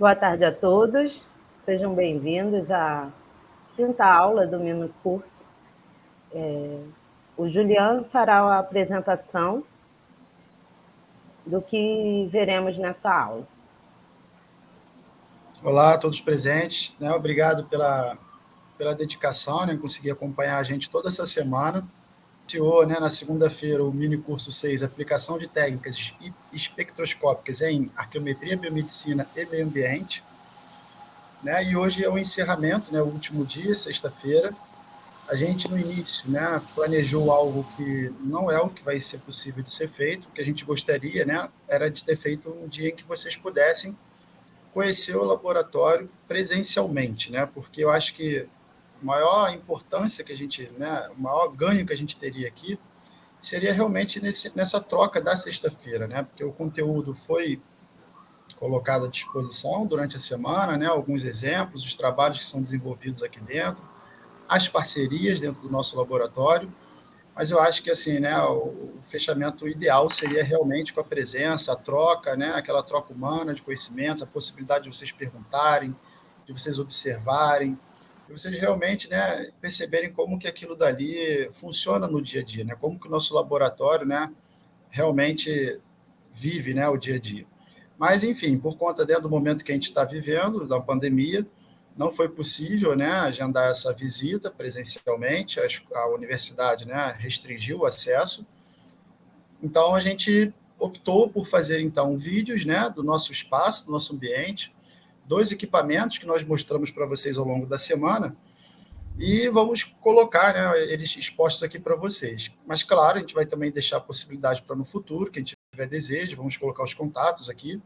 Boa tarde a todos, sejam bem-vindos à quinta aula do minicurso. O Juliano fará a apresentação do que veremos nessa aula. Olá a todos presentes, obrigado pela dedicação, conseguir acompanhar a gente toda essa semana. Iniciou na segunda-feira o mini curso 6, Aplicação de Técnicas Espectroscópicas em Arqueometria, Biomedicina e Meio Ambiente. E hoje é o encerramento, o último dia, sexta-feira. A gente, no início, planejou algo que não é o que vai ser possível de ser feito. O que a gente gostaria era de ter feito um dia em que vocês pudessem conhecer o laboratório presencialmente, porque eu acho que a maior importância que a gente, o maior ganho que a gente teria aqui seria realmente nessa troca da sexta-feira, porque o conteúdo foi colocado à disposição durante a semana, alguns exemplos, os trabalhos que são desenvolvidos aqui dentro, as parcerias dentro do nosso laboratório, mas eu acho que assim, o fechamento ideal seria realmente com a presença, a troca, aquela troca humana de conhecimentos, a possibilidade de vocês perguntarem, de vocês observarem, de vocês realmente perceberem como que aquilo dali funciona no dia a dia, como que o nosso laboratório realmente vive o dia a dia. Mas, enfim, por conta do momento que a gente está vivendo, da pandemia, não foi possível agendar essa visita presencialmente, a universidade restringiu o acesso, então a gente optou por fazer então vídeos do nosso espaço, do nosso ambiente, 2 equipamentos que nós mostramos para vocês ao longo da semana, e vamos colocar eles expostos aqui para vocês. Mas, claro, a gente vai também deixar a possibilidade para no futuro, quem tiver desejo, vamos colocar os contatos aqui,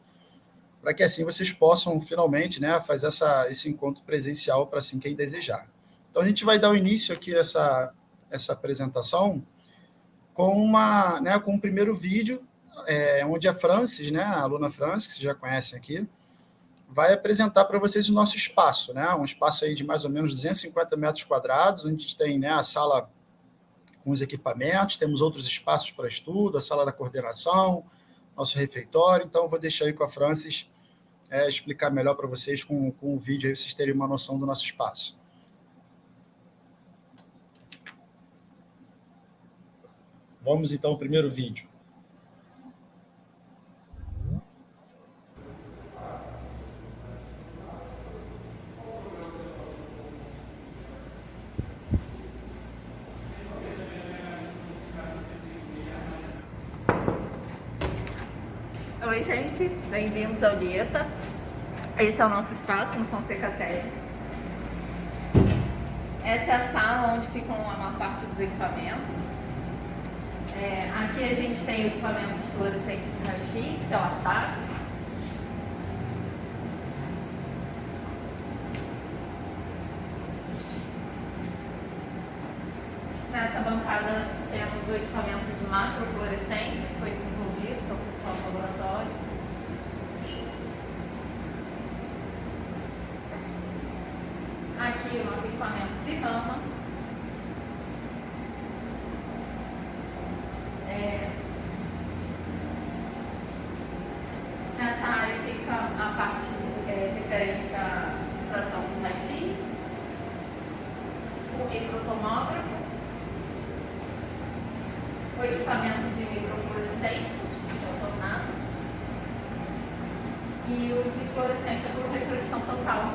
para que assim vocês possam finalmente fazer esse encontro presencial para assim quem desejar. Então a gente vai dar o início aqui a essa apresentação com com um primeiro vídeo, onde a Francis, a aluna Francis, que vocês já conhecem aqui, vai apresentar para vocês o nosso espaço, um espaço aí de mais ou menos 250 metros quadrados, onde a gente tem a sala com os equipamentos, temos outros espaços para estudo, a sala da coordenação, nosso refeitório. Então eu vou deixar aí com a Francis explicar melhor para vocês com o vídeo, aí vocês terem uma noção do nosso espaço. Vamos então ao primeiro vídeo. Oi, gente, bem-vindos ao Dieta. Esse é o nosso espaço no Fonseca Teles. Essa é a sala onde ficam a maior parte dos equipamentos. Aqui a gente tem o equipamento de fluorescência de raio-x, que é o Artax. Nessa bancada temos o equipamento de macrofluorescência, que foi desenvolvido pelo pessoal do laboratório. Aqui o nosso equipamento de rama. Nessa área fica a parte referente à difração de raio-x, o microtomógrafo, o equipamento de microfluorescência, que é o tornado, e o de fluorescência por reflexão total.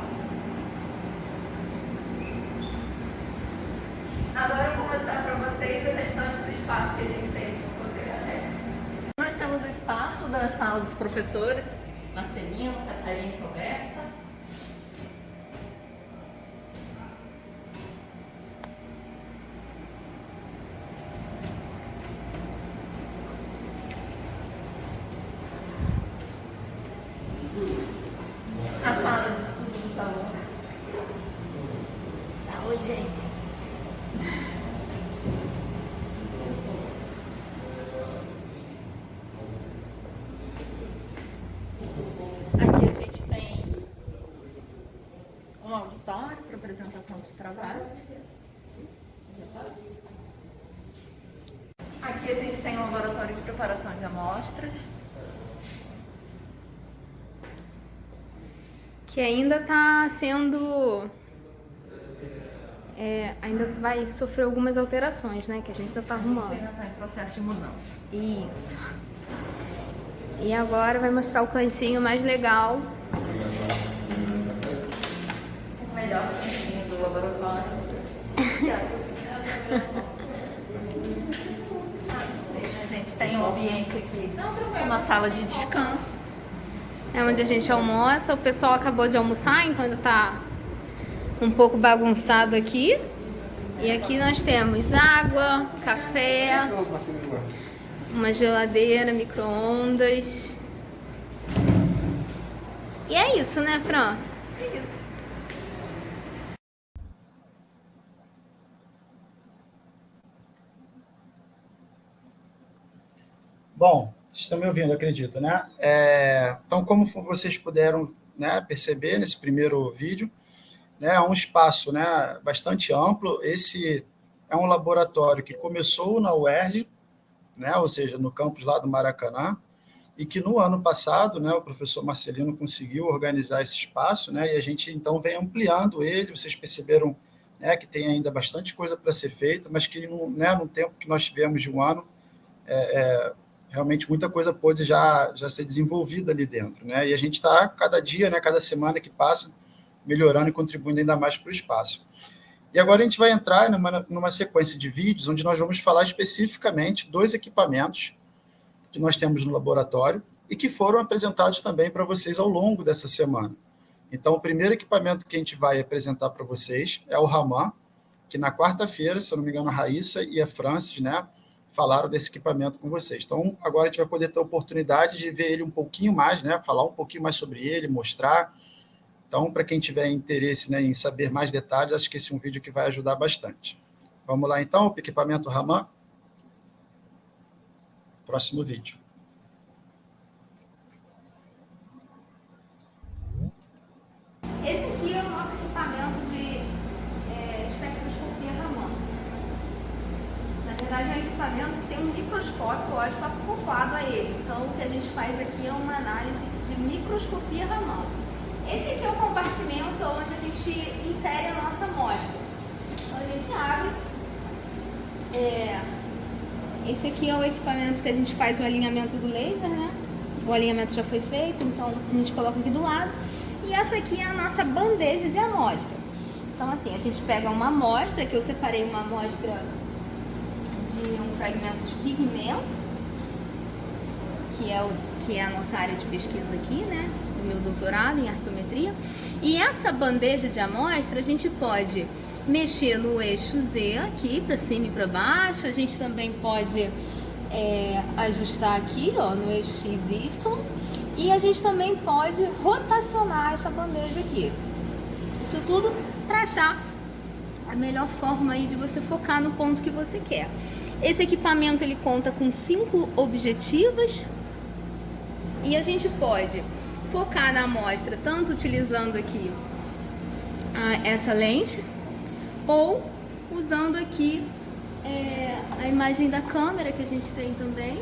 Agora eu vou mostrar para vocês o restante do espaço que a gente tem no Fonseca Teles. Nós temos o espaço da sala dos professores, Marcelinho, Catarina e Roberta. A sala de estudo dos alunos. Saúde, gente. Aqui a gente tem um auditório para apresentação dos trabalhos. Aqui a gente tem um laboratório de preparação de amostras. que ainda está sendo... ainda vai sofrer algumas alterações, né? Que a gente ainda está arrumando. Ainda está em processo de mudança. Isso. E agora vai mostrar o cantinho mais legal. O melhor cantinho do laboratório. A gente tem um ambiente aqui, uma sala de descanso. É onde a gente almoça. O pessoal acabou de almoçar, então ainda tá um pouco bagunçado aqui. E aqui nós temos água, café, uma geladeira, micro-ondas. E é isso, né, Fran? É isso. Bom, estão me ouvindo, acredito, né? Então, como vocês puderam, né, perceber nesse primeiro vídeo, né, é um espaço, né, bastante amplo. Esse é um laboratório que começou na UERJ, né, ou seja, no campus lá do Maracanã, e que no ano passado, né, o professor Marcelino conseguiu organizar esse espaço, né, e a gente então vem ampliando ele. Vocês perceberam, né, que tem ainda bastante coisa para ser feita, mas que no tempo que nós tivemos de um ano, realmente muita coisa pôde já ser desenvolvida ali dentro, né? E a gente está, cada dia, né, cada semana que passa, melhorando e contribuindo ainda mais para o espaço. E agora a gente vai entrar numa sequência de vídeos onde nós vamos falar especificamente dos equipamentos que nós temos no laboratório e que foram apresentados também para vocês ao longo dessa semana. Então, o primeiro equipamento que a gente vai apresentar para vocês é o Raman, que na quarta-feira, se eu não me engano, a Raíssa e a Francis, né, falaram desse equipamento com vocês. Então, agora a gente vai poder ter a oportunidade de ver ele um pouquinho mais, né, falar um pouquinho mais sobre ele, mostrar. Então, para quem tiver interesse, né, em saber mais detalhes, acho que esse é um vídeo que vai ajudar bastante. Vamos lá, então, o equipamento Raman. Próximo vídeo. Esse aqui é o nosso equipamento de espectroscopia Raman. Na verdade, é um equipamento que tem um microscópio óptico acoplado a ele. Então, o que a gente faz aqui é uma análise de microscopia Raman. Esse aqui é o compartimento onde a gente insere a nossa amostra. Então, a gente abre. Esse aqui é o equipamento que a gente faz o alinhamento do laser, né? O alinhamento já foi feito, então a gente coloca aqui do lado. E essa aqui é a nossa bandeja de amostra. Então, assim, a gente pega uma amostra, que eu separei uma amostra de um fragmento de pigmento, que é a nossa área de pesquisa aqui, né? O meu doutorado em arqueometria. E essa bandeja de amostra, a gente pode mexer no eixo Z aqui, para cima e para baixo. A gente também pode ajustar aqui, ó, no eixo XY. E a gente também pode rotacionar essa bandeja aqui. Isso tudo para achar a melhor forma aí de você focar no ponto que você quer. Esse equipamento ele conta com 5 objetivos e a gente pode focar na amostra tanto utilizando aqui essa lente ou usando aqui a imagem da câmera que a gente tem também.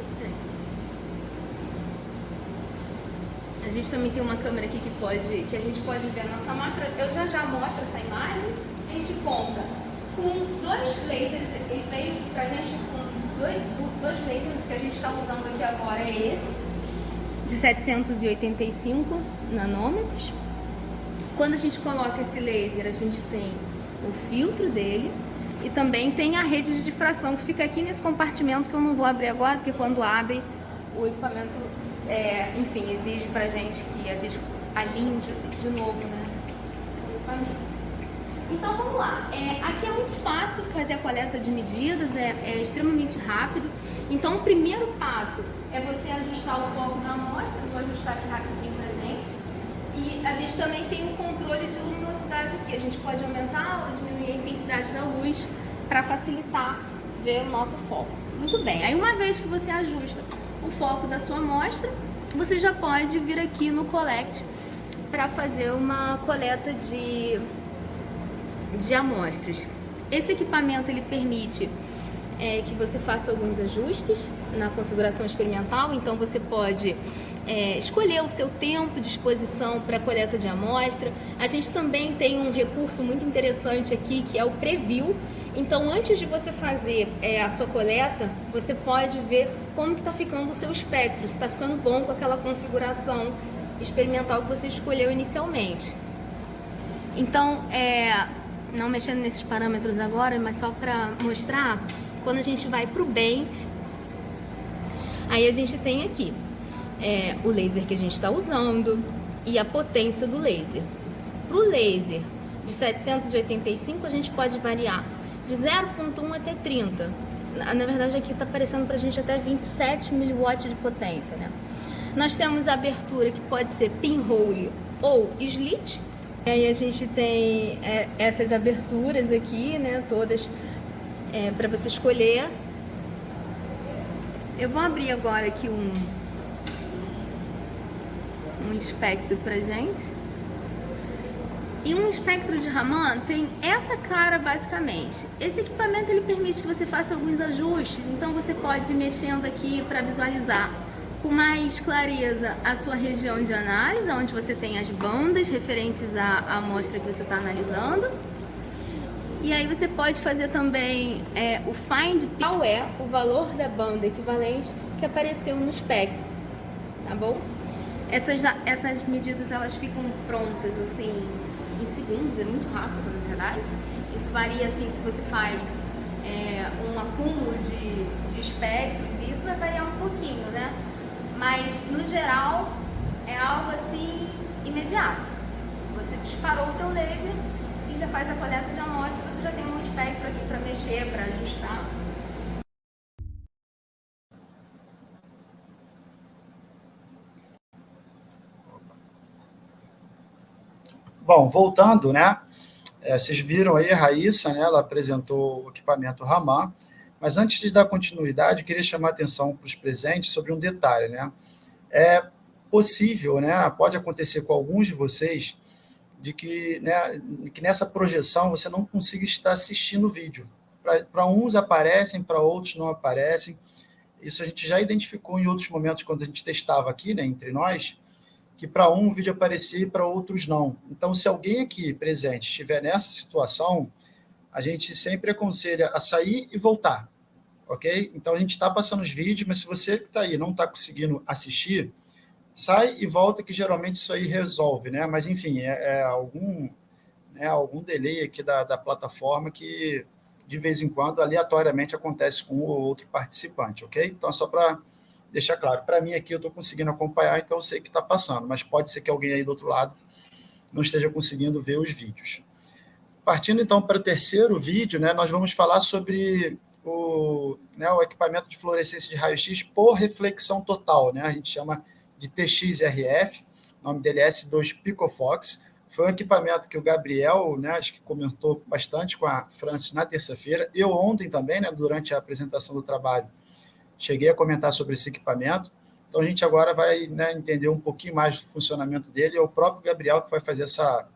A gente também tem uma câmera aqui que a gente pode ver a nossa amostra. Eu já mostro essa imagem. A gente conta com 2 lasers. Ele veio pra gente com dois lasers que a gente está usando aqui agora. É esse, de 785 nanômetros. Quando a gente coloca esse laser, a gente tem o filtro dele e também tem a rede de difração que fica aqui nesse compartimento que eu não vou abrir agora, porque quando abre o equipamento, enfim, exige pra gente que a gente alinhe de novo, né, o equipamento. Então vamos lá, aqui é muito fácil fazer a coleta de medidas, é extremamente rápido. Então o primeiro passo é você ajustar o foco da amostra. Eu vou ajustar aqui rapidinho pra gente. E a gente também tem um controle de luminosidade aqui, a gente pode aumentar ou diminuir a intensidade da luz para facilitar ver o nosso foco. Muito bem, aí uma vez que você ajusta o foco da sua amostra, você já pode vir aqui no Collect para fazer uma coleta de amostras. Esse equipamento ele permite que você faça alguns ajustes na configuração experimental, então você pode escolher o seu tempo de exposição para coleta de amostra. A gente também tem um recurso muito interessante aqui, que é o preview. Então, antes de você fazer a sua coleta, você pode ver como que está ficando o seu espectro, se está ficando bom com aquela configuração experimental que você escolheu inicialmente. Então, não mexendo nesses parâmetros agora, mas só para mostrar, quando a gente vai para o Bend, aí a gente tem aqui o laser que a gente está usando e a potência do laser. Para o laser de 785, a gente pode variar de 0.1 até 30. Na verdade, aqui está aparecendo para a gente até 27 mW de potência, né? Nós temos a abertura que pode ser pinhole ou slit. E aí a gente tem essas aberturas aqui, né? Todas para você escolher. Eu vou abrir agora aqui um espectro pra gente. E um espectro de Raman tem essa cara basicamente. Esse equipamento ele permite que você faça alguns ajustes, então você pode ir mexendo aqui para visualizar com mais clareza a sua região de análise, onde você tem as bandas referentes à amostra que você está analisando. E aí você pode fazer também o find, qual é o valor da banda equivalente que apareceu no espectro, tá bom? Essas medidas elas ficam prontas assim em segundos, é muito rápido na verdade. Isso varia assim se você faz um acúmulo de espectros, e isso vai variar um pouquinho, né? Mas no geral é algo assim imediato. Você disparou o teu laser e já faz a coleta de amostra, você já tem um espectro aqui para mexer, para ajustar. Bom, voltando, né? Vocês viram aí a Raíssa, né? Ela apresentou o equipamento Raman, mas antes de dar continuidade, eu queria chamar a atenção para os presentes sobre um detalhe, né? É possível, né? Pode acontecer com alguns de vocês de que, né, que nessa projeção você não consiga estar assistindo o vídeo. Para uns aparecem, para outros não aparecem. Isso a gente já identificou em outros momentos quando a gente testava aqui, né, entre nós, que para um o vídeo aparecia e para outros não. Então, se alguém aqui presente estiver nessa situação, a gente sempre aconselha a sair e voltar, ok? Então, a gente está passando os vídeos, mas se você que está aí não está conseguindo assistir, sai e volta, que geralmente isso aí resolve, né? Mas, enfim, algum delay aqui da plataforma que, de vez em quando, aleatoriamente acontece com um ou outro participante, ok? Então, só para deixar claro, para mim aqui eu estou conseguindo acompanhar, então eu sei que está passando, mas pode ser que alguém aí do outro lado não esteja conseguindo ver os vídeos. Partindo então para o terceiro vídeo, né, nós vamos falar sobre o equipamento de fluorescência de raio-x por reflexão total, né, a gente chama de TXRF, o nome dele é S2 Picofox. Foi um equipamento que o Gabriel, né, acho que comentou bastante com a Francis na terça-feira, eu ontem também, né, durante a apresentação do trabalho, cheguei a comentar sobre esse equipamento. Então, a gente agora vai, né, entender um pouquinho mais do funcionamento dele. É o próprio Gabriel que vai fazer essa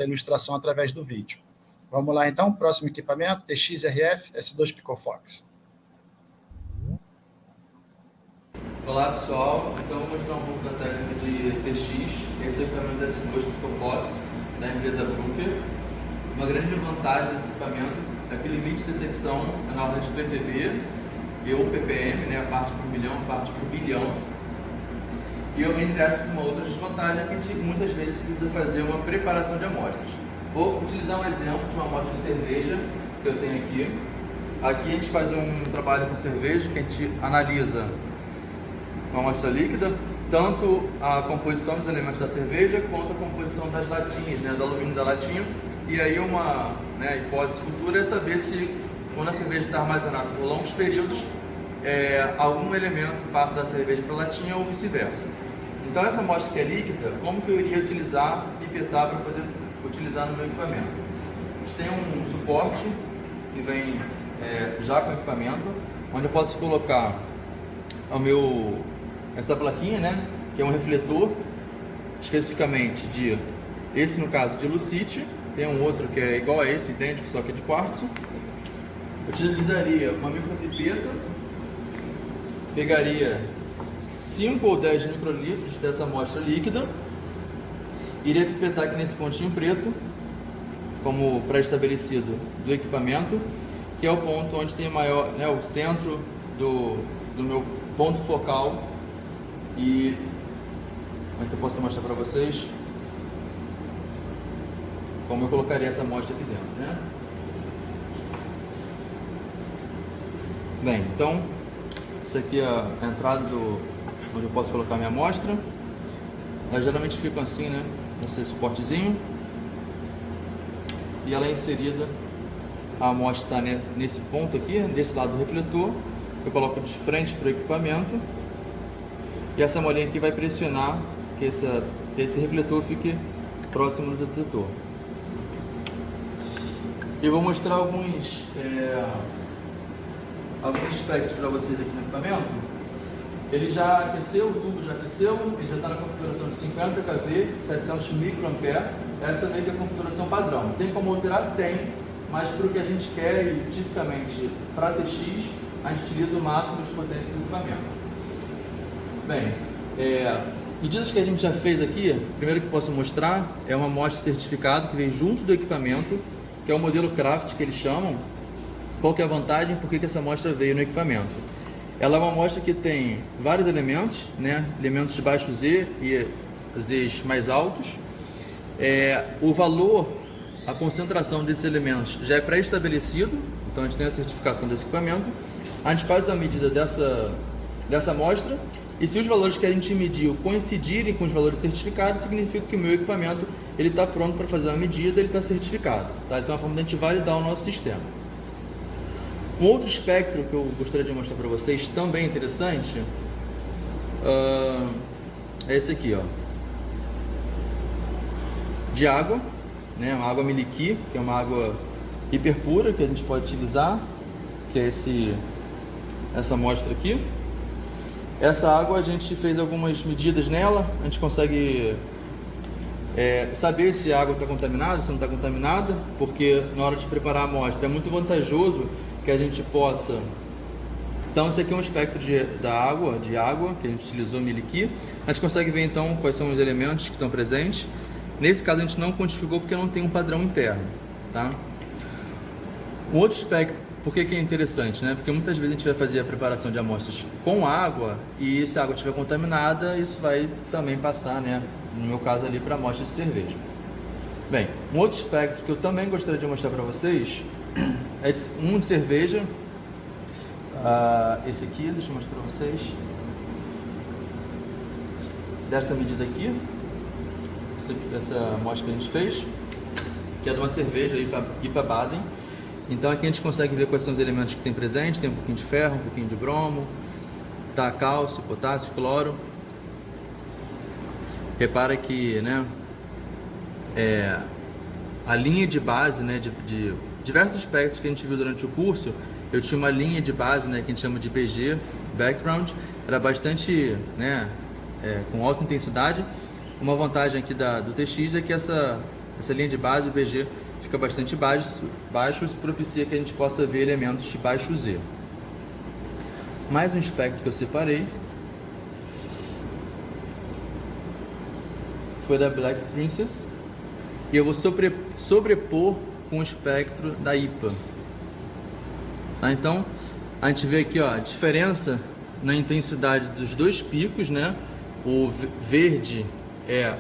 ilustração através do vídeo. Vamos lá, então. Próximo equipamento, TXRF S2 Picofox. Olá, pessoal. Então, vou mostrar um pouco da técnica de TX. Esse é o equipamento da S2 Picofox, da empresa Brooker. Uma grande vantagem desse equipamento é que o limite de detecção é na ordem de ppb, ou ppm, né, a parte por milhão, a parte por bilhão. E eu me entrego uma outra desvantagem é que a gente muitas vezes precisa fazer uma preparação de amostras. Vou utilizar um exemplo de uma amostra de cerveja que eu tenho aqui. Aqui a gente faz um trabalho com cerveja, que a gente analisa uma amostra líquida, tanto a composição dos elementos da cerveja, quanto a composição das latinhas, né, do alumínio da latinha. E aí uma hipótese futura é saber se, quando a cerveja está armazenada por longos períodos, algum elemento passa da cerveja para a latinha ou vice-versa. Então, essa amostra que é líquida, como que eu iria utilizar, pipetar para poder utilizar no meu equipamento? A gente tem um suporte que vem já com o equipamento, onde eu posso colocar essa plaquinha, né, que é um refletor, especificamente esse no caso de lucite, tem um outro que é igual a esse, idêntico, só que é de quartzo. Eu utilizaria uma micropipeta, pegaria 5 ou 10 microlitros dessa amostra líquida. Irei pipetar aqui nesse pontinho preto, como pré-estabelecido do equipamento, que é o ponto onde tem maior, né, o centro do meu ponto focal. E como é que eu posso mostrar para vocês como eu colocaria essa amostra aqui dentro, né? Bem, então isso aqui é a entrada onde eu posso colocar minha amostra. Elas geralmente ficam assim, né, nesse suportezinho, e ela é inserida, a amostra está nesse ponto aqui, desse lado do refletor. Eu coloco de frente para o equipamento, e essa molinha aqui vai pressionar que esse refletor fique próximo do detetor. Eu vou mostrar alguns aspectos para vocês aqui no equipamento. Ele já aqueceu, o tubo já aqueceu, ele já está na configuração de 50 kV, 700 microampere. Essa é meio que a configuração padrão. Tem como alterar? Tem, mas para o que a gente quer, e tipicamente para TX, a gente utiliza o máximo de potência do equipamento. Bem, medidas que a gente já fez aqui, primeiro que eu posso mostrar é uma amostra de certificado que vem junto do equipamento, que é o modelo Craft que eles chamam. Qual que é a vantagem? Por que essa amostra veio no equipamento? Ela é uma amostra que tem vários elementos, né? Elementos de baixo Z e Zs mais altos. O valor, a concentração desses elementos já é pré-estabelecido, então a gente tem a certificação desse equipamento. A gente faz a medida dessa amostra, e se os valores que a gente mediu coincidirem com os valores certificados, significa que o meu equipamento está pronto para fazer a medida, ele está certificado. Tá? Essa é uma forma de a gente validar o nosso sistema. Um outro espectro que eu gostaria de mostrar para vocês, também interessante, é esse aqui, ó, de água, né, uma água Miliki, que é uma água hiperpura que a gente pode utilizar, que é essa amostra aqui. Essa água a gente fez algumas medidas nela, a gente consegue saber se a água está contaminada, se não está contaminada, porque na hora de preparar a amostra é muito vantajoso que a gente possa... Então esse aqui é um espectro de água, que a gente utilizou Miliki. A gente consegue ver então quais são os elementos que estão presentes. Nesse caso a gente não quantificou porque não tem um padrão interno, tá? Um outro espectro, por que é interessante, né? Porque muitas vezes a gente vai fazer a preparação de amostras com água, e se a água estiver contaminada, isso vai também passar, né? No meu caso ali, para amostra de cerveja. Bem, um outro espectro que eu também gostaria de mostrar para vocês é um de cerveja. Esse aqui, deixa eu mostrar para vocês. Dessa medida aqui, essa amostra que a gente fez, que é de uma cerveja IPA Baden. Então aqui a gente consegue ver quais são os elementos que tem presente. Tem um pouquinho de ferro, um pouquinho de bromo, tá, cálcio, potássio, cloro. Repara que, né, a linha de base, né, de diversos aspectos que a gente viu durante o curso, eu tinha uma linha de base, né, que a gente chama de BG, Background, era bastante, né, com alta intensidade. Uma vantagem aqui do TX é que essa linha de base, o BG, fica bastante baixo, isso propicia que a gente possa ver elementos de baixo Z. Mais um espectro que eu separei foi da Black Princess, e eu vou sobrepor com o espectro da IPA. Tá? Então a gente vê aqui, ó, a diferença na intensidade dos dois picos, né? O verde é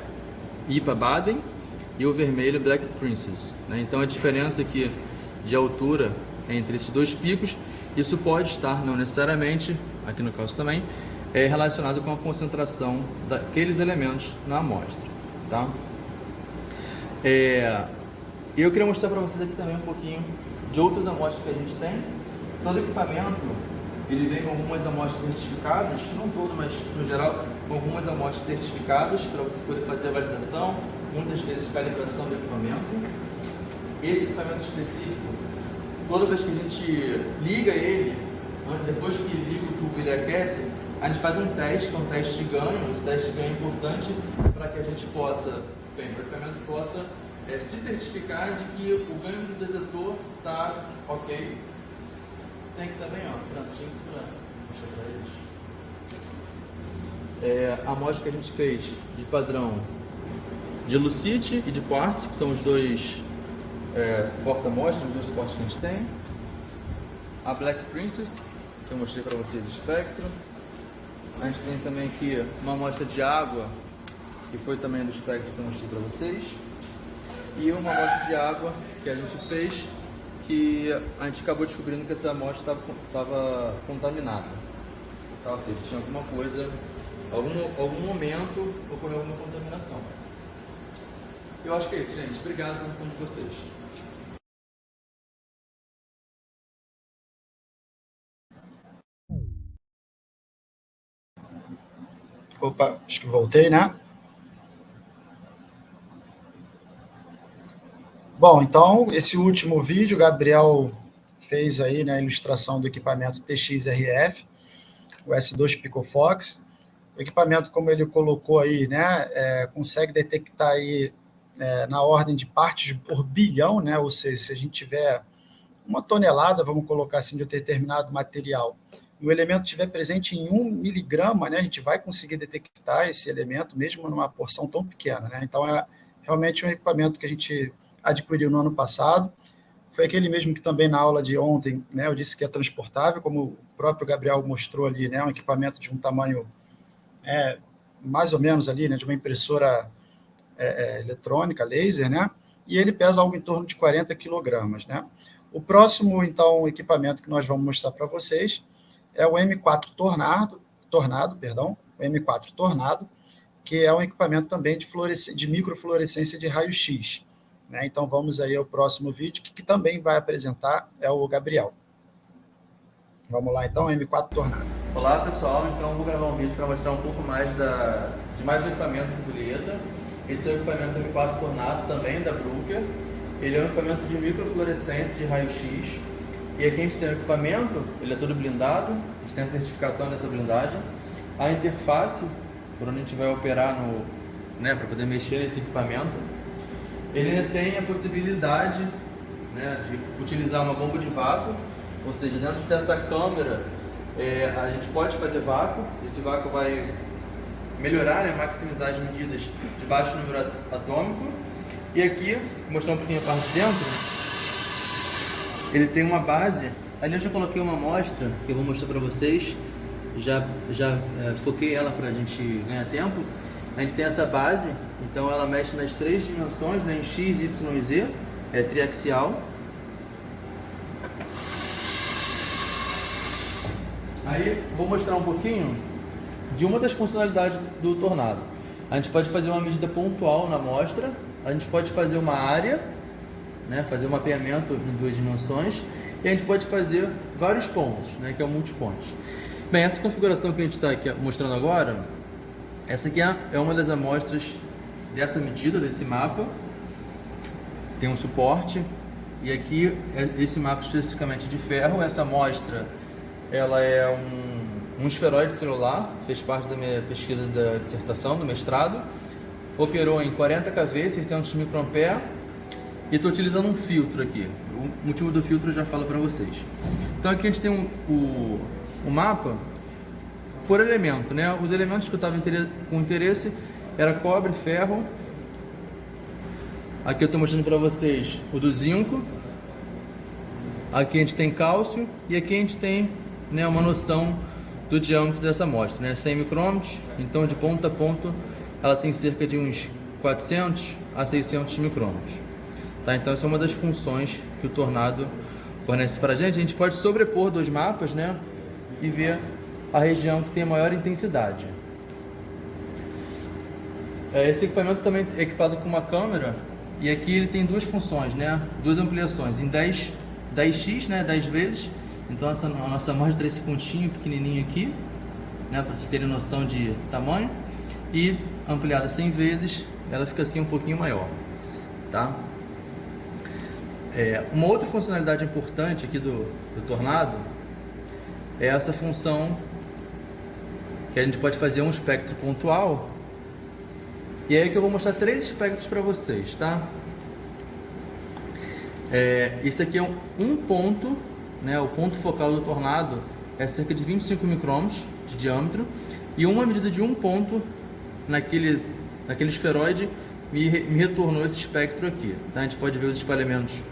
IPA Baden e o vermelho Black Princess, né? Então a diferença aqui de altura entre esses dois picos, isso pode estar, não necessariamente, aqui no caso também, relacionado com a concentração daqueles elementos na amostra, tá? Eu queria mostrar para vocês aqui também um pouquinho de outras amostras que a gente tem. Todo equipamento, ele vem com algumas amostras certificadas, não todo, mas no geral, com algumas amostras certificadas para você poder fazer a validação, muitas vezes calibração do equipamento. Esse equipamento específico, toda vez que a gente liga ele, depois que liga o tubo e ele aquece, a gente faz um teste, que é um teste de ganho. Esse teste de ganho é importante para que a gente possa, para o equipamento possa se certificar de que o ganho do detetor está ok. Tem aqui também, ó, Francisco, para mostrar para eles. a amostra que a gente fez de padrão de Lucite e de Quartz, que são os dois porta-amostras, os dois suportes que a gente tem. A Black Princess, que eu mostrei para vocês do espectro. A gente tem também aqui uma amostra de água, que foi também do espectro que eu mostrei para vocês. E uma amostra de água que a gente fez, que a gente acabou descobrindo que essa amostra estava contaminada. Então, ou seja, tinha alguma coisa, algum momento ocorreu alguma contaminação. Eu acho que é isso, gente. Obrigado pela atenção de vocês. Opa, acho que voltei, né? Bom, então, esse último vídeo, o Gabriel fez aí, né, a ilustração do equipamento TX-RF, o S2 PicoFox. O equipamento, como ele colocou aí, né, consegue detectar aí na ordem de partes por bilhão, né, ou seja, se a gente tiver 1 tonelada, vamos colocar assim, de determinado material, e o elemento estiver presente em 1 miligrama, né, a gente vai conseguir detectar esse elemento, mesmo numa porção tão pequena, né? Então, é realmente um equipamento que a gente adquiriu no ano passado. Foi aquele mesmo que também na aula de ontem, né, eu disse que é transportável, como o próprio Gabriel mostrou ali, né, um equipamento de um tamanho mais ou menos ali, né, de uma impressora eletrônica, laser, né, e ele pesa algo em torno de 40 quilogramas, né. O próximo, então, equipamento que nós vamos mostrar para vocês é o M4 Tornado, o M4 Tornado, que é um equipamento também de microfluorescência de raio-x. Né? Então, vamos aí ao próximo vídeo, que também vai apresentar é o Gabriel. Vamos lá, então, M4 Tornado. Olá, pessoal. Então, eu vou gravar um vídeo para mostrar um pouco mais de mais um equipamento do Lieta. Esse é o equipamento M4 Tornado, também da Brooker. Ele é um equipamento de microfluorescência de raio-x. E aqui a gente tem o equipamento, ele é todo blindado, a gente tem a certificação dessa blindagem. A interface, por onde a gente vai operar para poder mexer nesse equipamento, ele tem a possibilidade, né, de utilizar uma bomba de vácuo, ou seja, dentro dessa câmera a gente pode fazer vácuo. Esse vácuo vai melhorar, né, maximizar as medidas de baixo número atômico. E aqui, vou mostrar um pouquinho a parte de dentro, ele tem uma base. Ali eu já coloquei uma amostra que eu vou mostrar para vocês, já foquei ela para a gente ganhar tempo. A gente tem essa base, então ela mexe nas 3 dimensões, né, em X, Y e Z, é triaxial. Aí vou mostrar um pouquinho de uma das funcionalidades do Tornado. A gente pode fazer uma medida pontual na amostra, a gente pode fazer uma área, né, fazer um mapeamento em 2 dimensões, e a gente pode fazer vários pontos, né, que é o multipoint. Bem, essa configuração que a gente está aqui mostrando agora, essa aqui é uma das amostras dessa medida, desse mapa. Tem um suporte, e aqui esse mapa especificamente de ferro. Essa amostra, ela é um esferoide celular, fez parte da minha pesquisa da dissertação, do mestrado. Operou em 40 kV, 600 microampere, e estou utilizando um filtro aqui. O motivo do filtro eu já falo para vocês. Então aqui a gente tem o mapa por elemento, né? Os elementos que eu estava com interesse era cobre, ferro. Aqui eu estou mostrando para vocês o do zinco. Aqui a gente tem cálcio e aqui a gente tem, né, uma noção do diâmetro dessa amostra, né? 100 micrômetros. Então de ponta a ponta ela tem cerca de uns 400 a 600 micrômetros. Tá? Então essa é uma das funções que o Tornado fornece para a gente. A gente pode sobrepor 2 mapas, né, e ver a região que tem a maior intensidade. Esse equipamento também é equipado com uma câmera, e aqui ele tem 2 funções, né, 2 ampliações em 10x, né, 10 vezes. Então a nossa amostra é esse pontinho pequenininho aqui, né, para vocês terem noção de tamanho, e ampliada 100 vezes, ela fica assim um pouquinho maior, tá? Uma outra funcionalidade importante aqui do Tornado é essa função que a gente pode fazer um espectro pontual. E é aí que eu vou mostrar 3 espectros para vocês, tá? Esse aqui é um ponto, né? O ponto focal do Tornado é cerca de 25 micrômetros de diâmetro. e uma medida de 1 ponto naquele esferoide me retornou esse espectro aqui. Tá? A gente pode ver os espalhamentos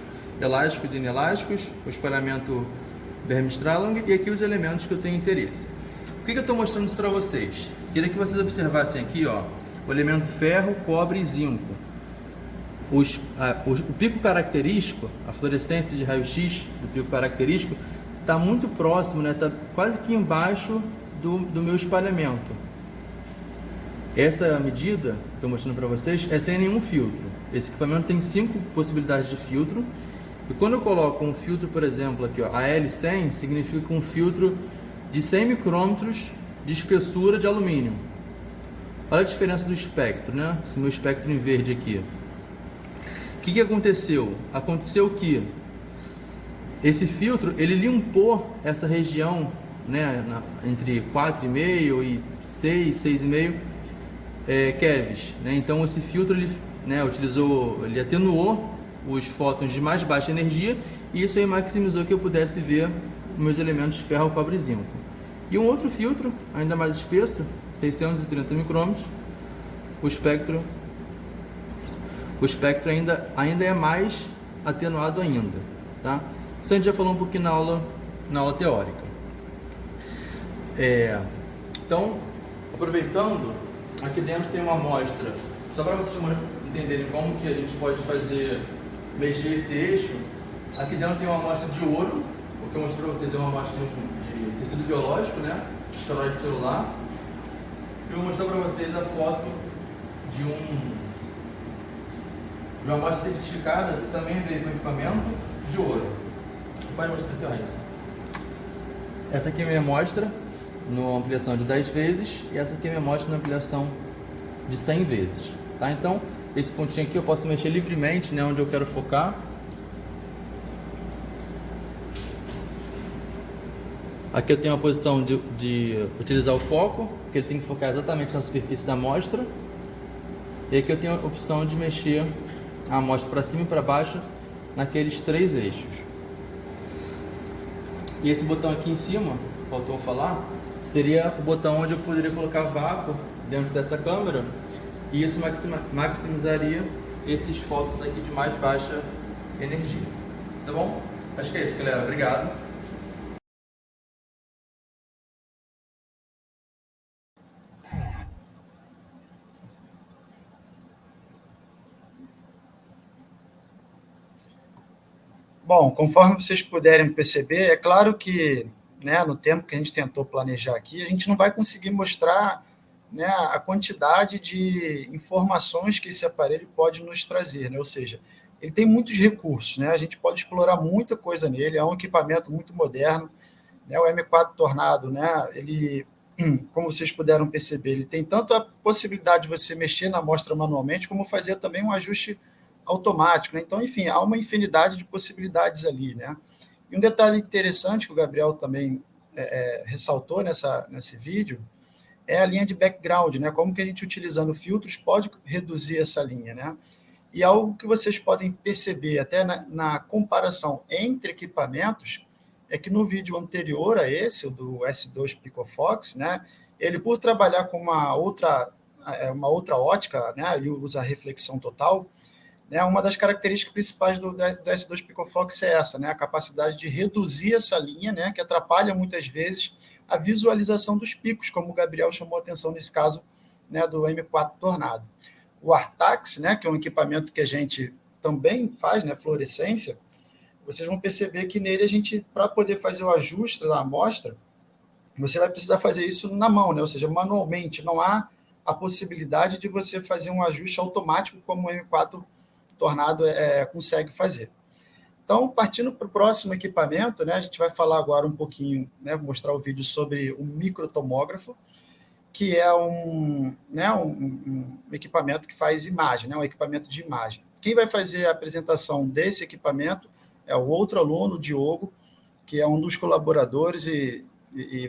elásticos e inelásticos, o espalhamento Berme-Strahlung e aqui os elementos que eu tenho interesse. Por que eu estou mostrando isso para vocês? Queria que vocês observassem aqui, ó, o elemento ferro, cobre e zinco. O pico característico, a fluorescência de raio-x do pico característico, está muito próximo, está quase que embaixo do meu espalhamento. Essa medida que estou mostrando para vocês é sem nenhum filtro. Esse equipamento tem 5 possibilidades de filtro. E quando eu coloco um filtro, por exemplo, aqui, ó, a L100, significa que um filtro de 100 micrômetros de espessura de alumínio. Olha a diferença do espectro, né? Esse meu espectro em verde aqui. O que aconteceu? Aconteceu que esse filtro, ele limpou essa região, né, entre 4,5 e 6, 6,5 keVs, né? Então esse filtro ele atenuou os fótons de mais baixa energia e isso aí maximizou que eu pudesse ver meus elementos ferro, cobre e zinco. E um outro filtro, ainda mais espesso, 630 micrômetros, o espectro ainda é mais atenuado ainda, tá? Isso a gente já falou um pouquinho na aula teórica. Então, aproveitando, aqui dentro tem uma amostra, só para vocês entenderem como que a gente pode mexer esse eixo. Aqui dentro tem uma amostra de ouro, o que eu mostrei para vocês é uma amostra de tecido biológico, né? Esferoide celular. Eu vou mostrar para vocês a foto de uma amostra certificada, que também veio com equipamento de ouro. Pode mostrar aqui, Raíssa. Essa aqui é a minha amostra, numa ampliação de 10 vezes, e essa aqui é a minha amostra na ampliação de 100 vezes. Tá? Então, esse pontinho aqui eu posso mexer livremente, né, onde eu quero focar. Aqui eu tenho a posição de utilizar o foco, que ele tem que focar exatamente na superfície da amostra. E aqui eu tenho a opção de mexer a amostra para cima e para baixo naqueles 3 eixos. E esse botão aqui em cima, faltou falar, seria o botão onde eu poderia colocar vácuo dentro dessa câmera e isso maximizaria esses focos aqui de mais baixa energia. Tá bom? Acho que é isso, galera. Obrigado. Bom, conforme vocês puderem perceber, é claro que, né, no tempo que a gente tentou planejar aqui, a gente não vai conseguir mostrar, né, a quantidade de informações que esse aparelho pode nos trazer, né? Ou seja, ele tem muitos recursos, né? A gente pode explorar muita coisa nele, é um equipamento muito moderno, né? O M4 Tornado, né, ele, como vocês puderam perceber, ele tem tanto a possibilidade de você mexer na amostra manualmente, como fazer também um ajuste automático, né? Então, enfim, há uma infinidade de possibilidades ali, né? E um detalhe interessante que o Gabriel também ressaltou nesse vídeo é a linha de background, né? Como que a gente, utilizando filtros, pode reduzir essa linha, né? E algo que vocês podem perceber até na comparação entre equipamentos é que no vídeo anterior a esse, o do S2 PicoFox, né? Ele, por trabalhar com uma outra ótica, né? E usa a reflexão total, né? Uma das características principais do S2 PicoFox é essa, né? A capacidade de reduzir essa linha, né? Que atrapalha muitas vezes a visualização dos picos, como o Gabriel chamou a atenção nesse caso, né, do M4 Tornado. O Artax, né, que é um equipamento que a gente também faz, né, fluorescência, vocês vão perceber que nele a gente, para poder fazer o ajuste da amostra, você vai precisar fazer isso na mão, né, ou seja, manualmente. Não há a possibilidade de você fazer um ajuste automático como o M4 Tornado consegue fazer. Então, partindo para o próximo equipamento, né, a gente vai falar agora um pouquinho, né, mostrar o vídeo sobre o microtomógrafo, que é um equipamento que faz imagem, né, um equipamento de imagem. Quem vai fazer a apresentação desse equipamento é o outro aluno, o Diogo, que é um dos colaboradores e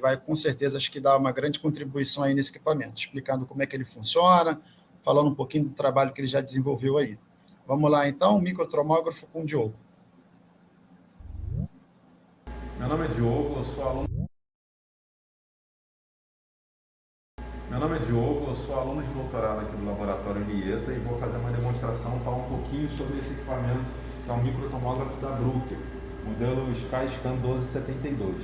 vai, com certeza, acho que dar uma grande contribuição aí nesse equipamento, explicando como é que ele funciona, falando um pouquinho do trabalho que ele já desenvolveu aí. Vamos lá, então, microtomógrafo com o Diogo. Meu nome é Diogo, eu sou aluno nome é Diogo, eu sou aluno de doutorado aqui do Laboratório Lieta e vou fazer uma demonstração, falar um pouquinho sobre esse equipamento, que é um microtomógrafo da Bruker, modelo SkyScan 1272.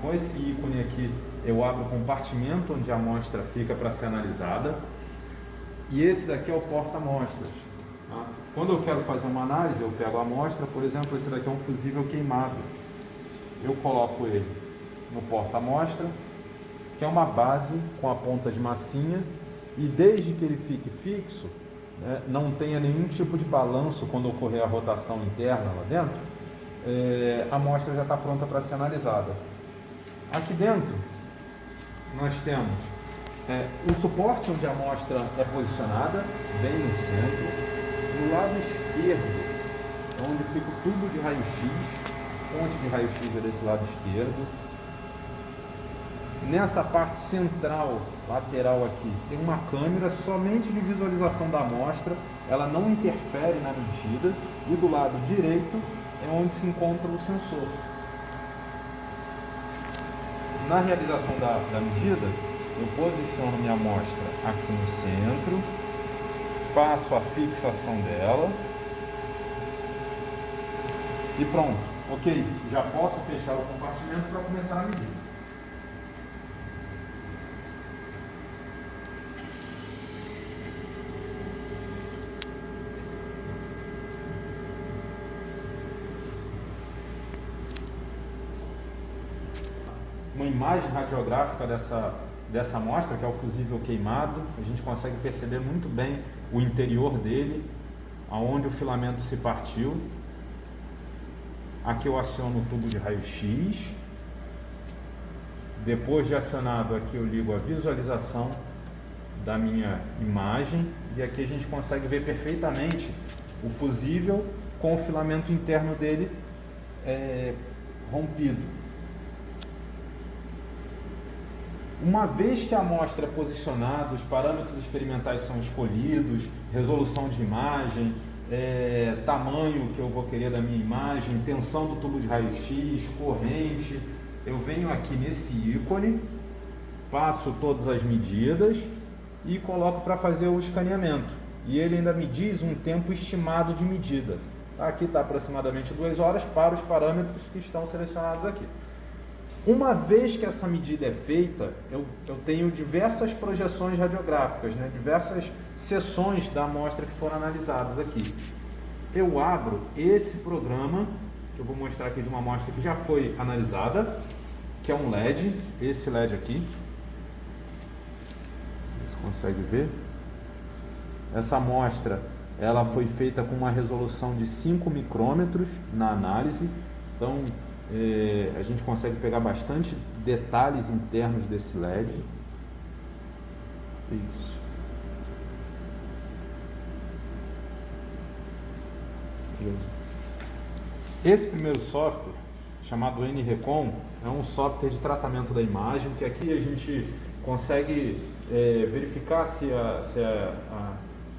Com esse ícone aqui, eu abro o compartimento onde a amostra fica para ser analisada, e esse daqui é o porta-amostras. Quando eu quero fazer uma análise, eu pego a amostra, por exemplo, esse daqui é um fusível queimado. Eu coloco ele no porta-amostra, que é uma base com a ponta de massinha, e desde que ele fique fixo, né, não tenha nenhum tipo de balanço quando ocorrer a rotação interna lá dentro, a amostra já está pronta para ser analisada. Aqui dentro nós temos o suporte onde a amostra é posicionada, bem no centro. Do lado esquerdo, onde fica o tubo de raio-x, fonte de raio-x é desse lado esquerdo. Nessa parte central, lateral aqui, tem uma câmera somente de visualização da amostra, ela não interfere na medida, e do lado direito é onde se encontra o sensor. Na realização da medida, eu posiciono minha amostra aqui no centro, faço a fixação dela e pronto. Ok, já posso fechar o compartimento para começar a medir. Uma imagem radiográfica dessa amostra, que é o fusível queimado, a gente consegue perceber muito bem o interior dele, aonde o filamento se partiu. Aqui eu aciono o tubo de raio-x. Depois de acionado, aqui eu ligo a visualização da minha imagem, e aqui a gente consegue ver perfeitamente o fusível com o filamento interno dele rompido. Uma vez que a amostra é posicionada, os parâmetros experimentais são escolhidos, resolução de imagem, tamanho que eu vou querer da minha imagem, tensão do tubo de raio-x, corrente, eu venho aqui nesse ícone, passo todas as medidas e coloco para fazer o escaneamento. E ele ainda me diz um tempo estimado de medida. Aqui está aproximadamente 2 horas para os parâmetros que estão selecionados aqui. Uma vez que essa medida é feita, eu tenho diversas projeções radiográficas, né? Diversas seções da amostra que foram analisadas aqui. Eu abro esse programa, que eu vou mostrar aqui de uma amostra que já foi analisada, que é um LED, esse LED aqui. Você consegue ver? Essa amostra ela foi feita com uma resolução de 5 micrômetros na análise, então a gente consegue pegar bastante detalhes internos desse LED. Isso. Beleza. Esse primeiro software, chamado NRECON, é um software de tratamento da imagem, que aqui a gente consegue verificar se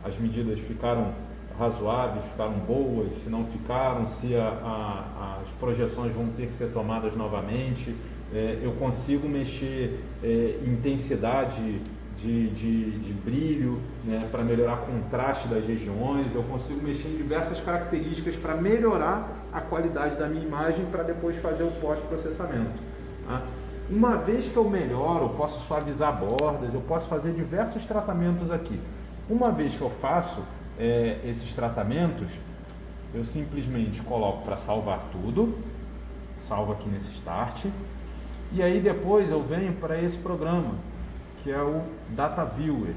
as medidas ficaram razoáveis, ficaram boas, se não ficaram, se as projeções vão ter que ser tomadas novamente. Eu consigo mexer intensidade de brilho, né, para melhorar o contraste das regiões. Eu consigo mexer em diversas características para melhorar a qualidade da minha imagem para depois fazer o pós-processamento. Tá? Uma vez que eu melhoro, eu posso suavizar bordas, eu posso fazer diversos tratamentos aqui. Uma vez que eu faço esses tratamentos, eu simplesmente coloco para salvar tudo, salvo aqui nesse Start, e aí depois eu venho para esse programa, que é o Data Viewer.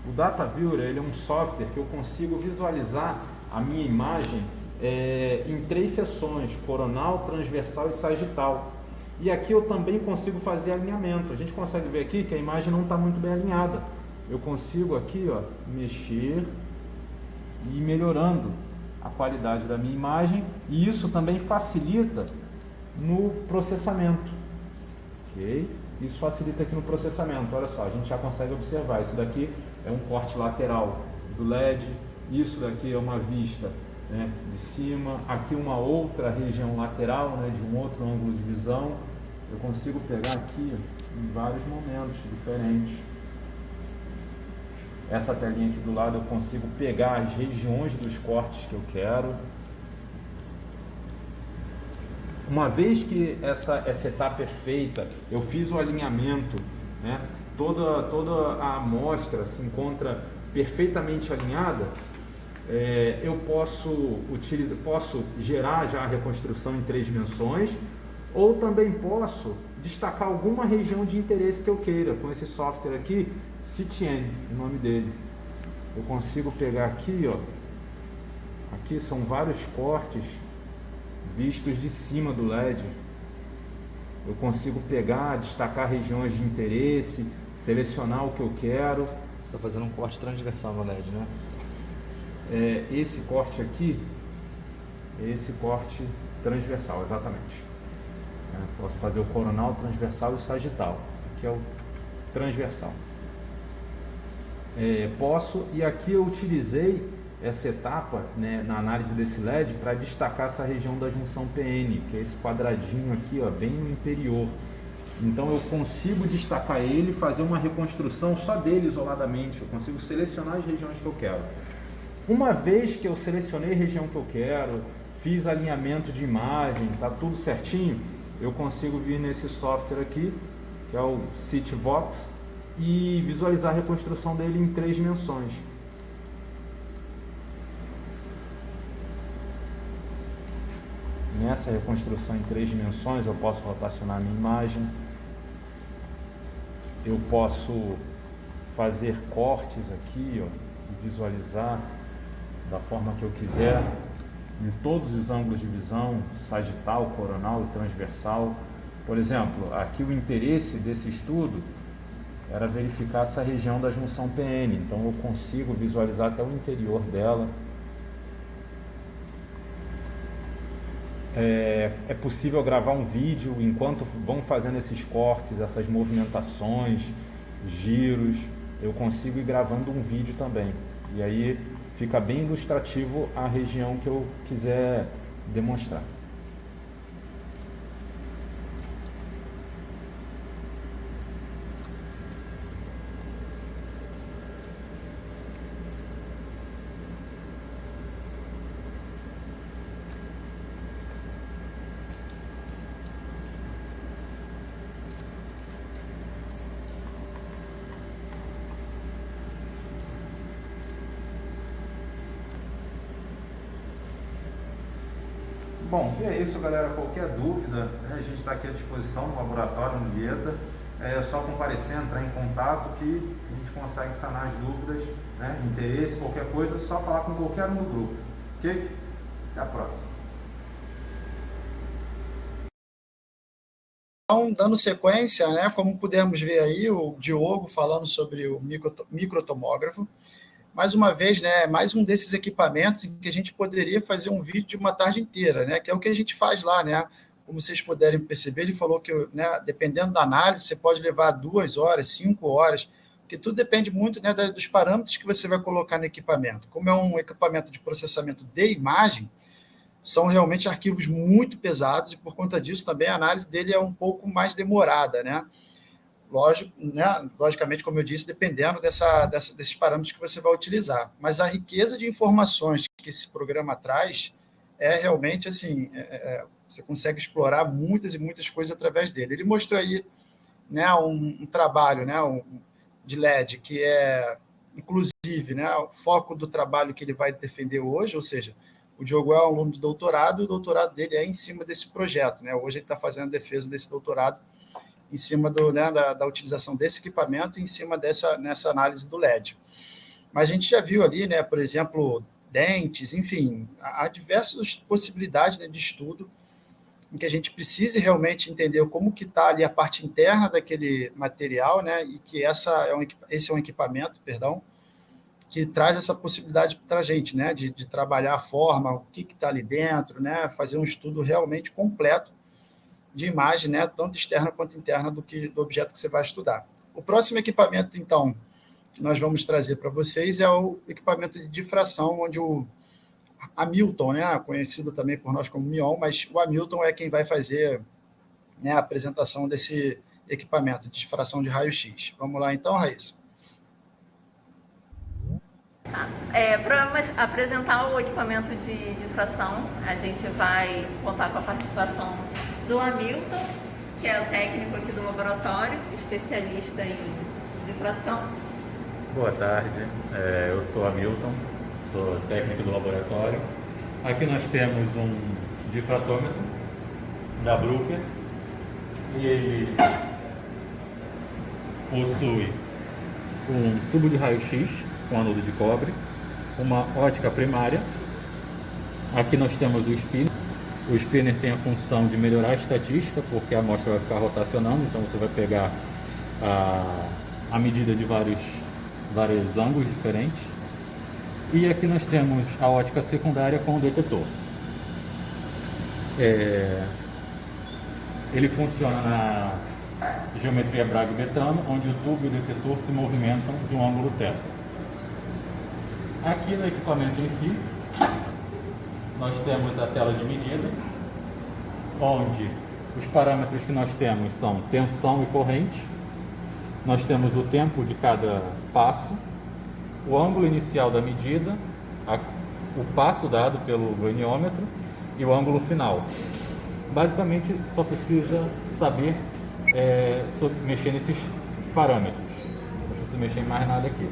O Data Viewer ele é um software que eu consigo visualizar a minha imagem em 3 seções, coronal, transversal e sagital. E aqui eu também consigo fazer alinhamento. A gente consegue ver aqui que a imagem não está muito bem alinhada. Eu consigo aqui mexer e ir melhorando a qualidade da minha imagem, e isso também facilita no processamento. Ok? Isso facilita aqui no processamento. Olha só, a gente já consegue observar. Isso daqui é um corte lateral do LED, isso daqui é uma vista, né, de cima, aqui uma outra região lateral, né, de um outro ângulo de visão. Eu consigo pegar aqui em vários momentos diferentes. essa telinha aqui do lado eu consigo pegar as regiões dos cortes que eu quero. Uma vez que essa etapa é feita, eu fiz o alinhamento, né? Toda a amostra se encontra perfeitamente alinhada, eu posso gerar já a reconstrução em 3 dimensões, ou também posso destacar alguma região de interesse que eu queira. Com esse software aqui, Citizen, o nome dele, eu consigo pegar aqui, ó, aqui são vários cortes vistos de cima do LED. Eu consigo pegar, destacar regiões de interesse, selecionar o que eu quero. Você está fazendo um corte transversal no LED, né? Esse corte aqui, esse corte transversal, exatamente. Posso fazer o coronal, transversal e o sagital. Aqui é o transversal. E aqui eu utilizei essa etapa, né, na análise desse LED para destacar essa região da junção PN, que é esse quadradinho aqui, ó, bem no interior. Então eu consigo destacar ele e fazer uma reconstrução só dele isoladamente. Eu consigo selecionar as regiões que eu quero. Uma vez que eu selecionei a região que eu quero, fiz alinhamento de imagem, tá tudo certinho, eu consigo vir nesse software aqui, que é o CityVox, e visualizar a reconstrução dele em 3 dimensões. Nessa reconstrução em 3 dimensões, eu posso rotacionar a minha imagem, eu posso fazer cortes aqui, ó, e visualizar da forma que eu quiser, em todos os ângulos de visão, sagital, coronal e transversal. Por exemplo, aqui o interesse desse estudo era verificar essa região da junção PN, então eu consigo visualizar até o interior dela. É possível gravar um vídeo enquanto vão fazendo esses cortes, essas movimentações, giros. Eu consigo ir gravando um vídeo também. E aí fica bem ilustrativo a região que eu quiser demonstrar. Bom, e é isso, galera. Qualquer dúvida, né, a gente está aqui à disposição no laboratório, no IETA. É só comparecer, entrar em contato que a gente consegue sanar as dúvidas, né, interesse, qualquer coisa, só falar com qualquer um do grupo. Ok? Até a próxima. Então, dando sequência, né, como pudemos ver aí, o Diogo falando sobre o microtomógrafo. Mais uma vez, né, mais um desses equipamentos em que a gente poderia fazer um vídeo de uma tarde inteira, né, que é o que a gente faz lá, né? Como vocês puderem perceber, ele falou que, né, dependendo da análise, você pode levar 2 horas, 5 horas, porque tudo depende muito, né, dos parâmetros que você vai colocar no equipamento. Como é um equipamento de processamento de imagem, são realmente arquivos muito pesados e, por conta disso, também a análise dele é um pouco mais demorada, né? Logicamente, como eu disse, dependendo desses parâmetros que você vai utilizar. Mas a riqueza de informações que esse programa traz é realmente assim, você consegue explorar muitas e muitas coisas através dele. Ele mostrou aí, né, um trabalho, né, de LED que é, inclusive, né, o foco do trabalho que ele vai defender hoje, ou seja, o Diogo é um aluno de doutorado e o doutorado dele é em cima desse projeto, né? Hoje ele está fazendo a defesa desse doutorado em cima da utilização desse equipamento, em cima nessa análise do LED. Mas a gente já viu ali, né, por exemplo, dentes, enfim, há diversas possibilidades, né, de estudo em que a gente precise realmente entender como que está ali a parte interna daquele material, né, e que esse é um equipamento, que traz essa possibilidade para a gente, né, de trabalhar a forma, o que está ali dentro, né, fazer um estudo realmente completo de imagem, né, tanto externa quanto interna do objeto que você vai estudar. O próximo equipamento, então, que nós vamos trazer para vocês é o equipamento de difração, onde o Hamilton, né, conhecido também por nós como Mion, mas o Hamilton é quem vai fazer, né, a apresentação desse equipamento de difração de raio-x. Vamos lá então, Raíssa? Para apresentar o equipamento de difração, a gente vai contar com a participação do Hamilton, que é o técnico aqui do laboratório, especialista em difração. Boa tarde, eu sou Hamilton, sou técnico do laboratório. Aqui nós temos um difratômetro da Bruker e ele possui um tubo de raio-x com ânodo de cobre, uma ótica primária. Aqui nós temos o spinner. O spinner tem a função de melhorar a estatística, porque a amostra vai ficar rotacionando, então você vai pegar a medida de vários ângulos diferentes. E aqui nós temos a ótica secundária com o detetor. Ele funciona na geometria Bragg-Betano, onde o tubo e o detetor se movimentam de um ângulo θ. Aqui no equipamento em si, nós temos a tela de medida, onde os parâmetros que nós temos são tensão e corrente. Nós temos o tempo de cada passo, o ângulo inicial da medida, o passo dado pelo goeniômetro e o ângulo final. Basicamente, só precisa saber mexer nesses parâmetros. Não precisa mexer em mais nada aqui.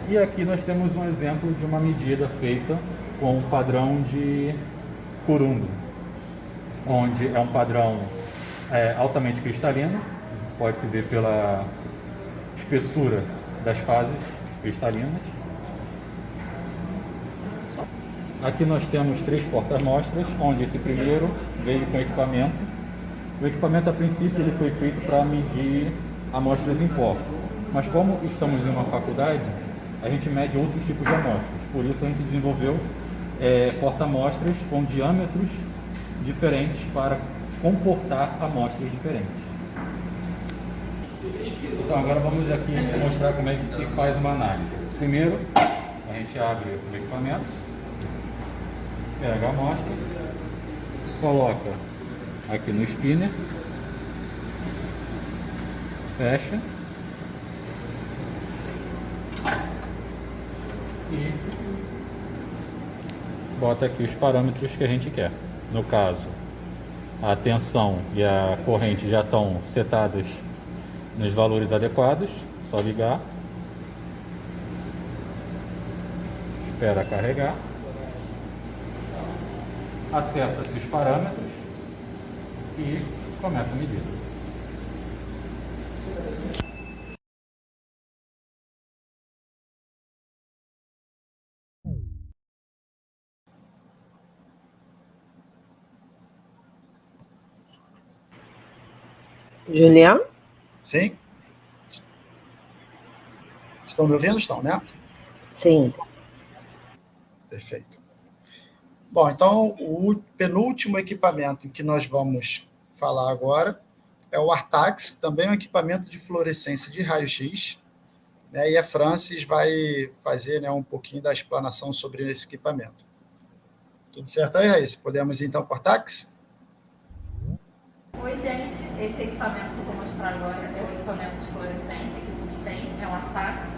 E aqui nós temos um exemplo de uma medida feita com o padrão de Kurundu, onde é um padrão altamente cristalino, pode-se ver pela espessura das fases cristalinas. Aqui nós temos 3 porta-amostras, onde esse primeiro veio com equipamento. O equipamento, a princípio, ele foi feito para medir amostras em pó, mas como estamos em uma faculdade, a gente mede outros tipos de amostras. Por isso a gente desenvolveu porta-amostras com diâmetros diferentes para comportar amostras diferentes. Então agora vamos aqui mostrar como é que se faz uma análise. Primeiro, a gente abre o equipamento, pega a amostra, coloca aqui no spinner, fecha e bota aqui os parâmetros que a gente quer. No caso, a tensão e a corrente já estão setadas nos valores adequados, só ligar, espera carregar, acerta-se os parâmetros e começa a medida. Julian? Sim? Estão me ouvindo? Estão, né? Sim. Perfeito. Bom, então o penúltimo equipamento que nós vamos falar agora é o Artax, que também é um equipamento de fluorescência de raio-x, né? E a Francis vai fazer, né, um pouquinho da explanação sobre esse equipamento. Tudo certo aí, Raíssa? Podemos ir então para o Artax? Oi, gente. Esse equipamento que eu vou mostrar agora é o equipamento de fluorescência que a gente tem, é o Artax.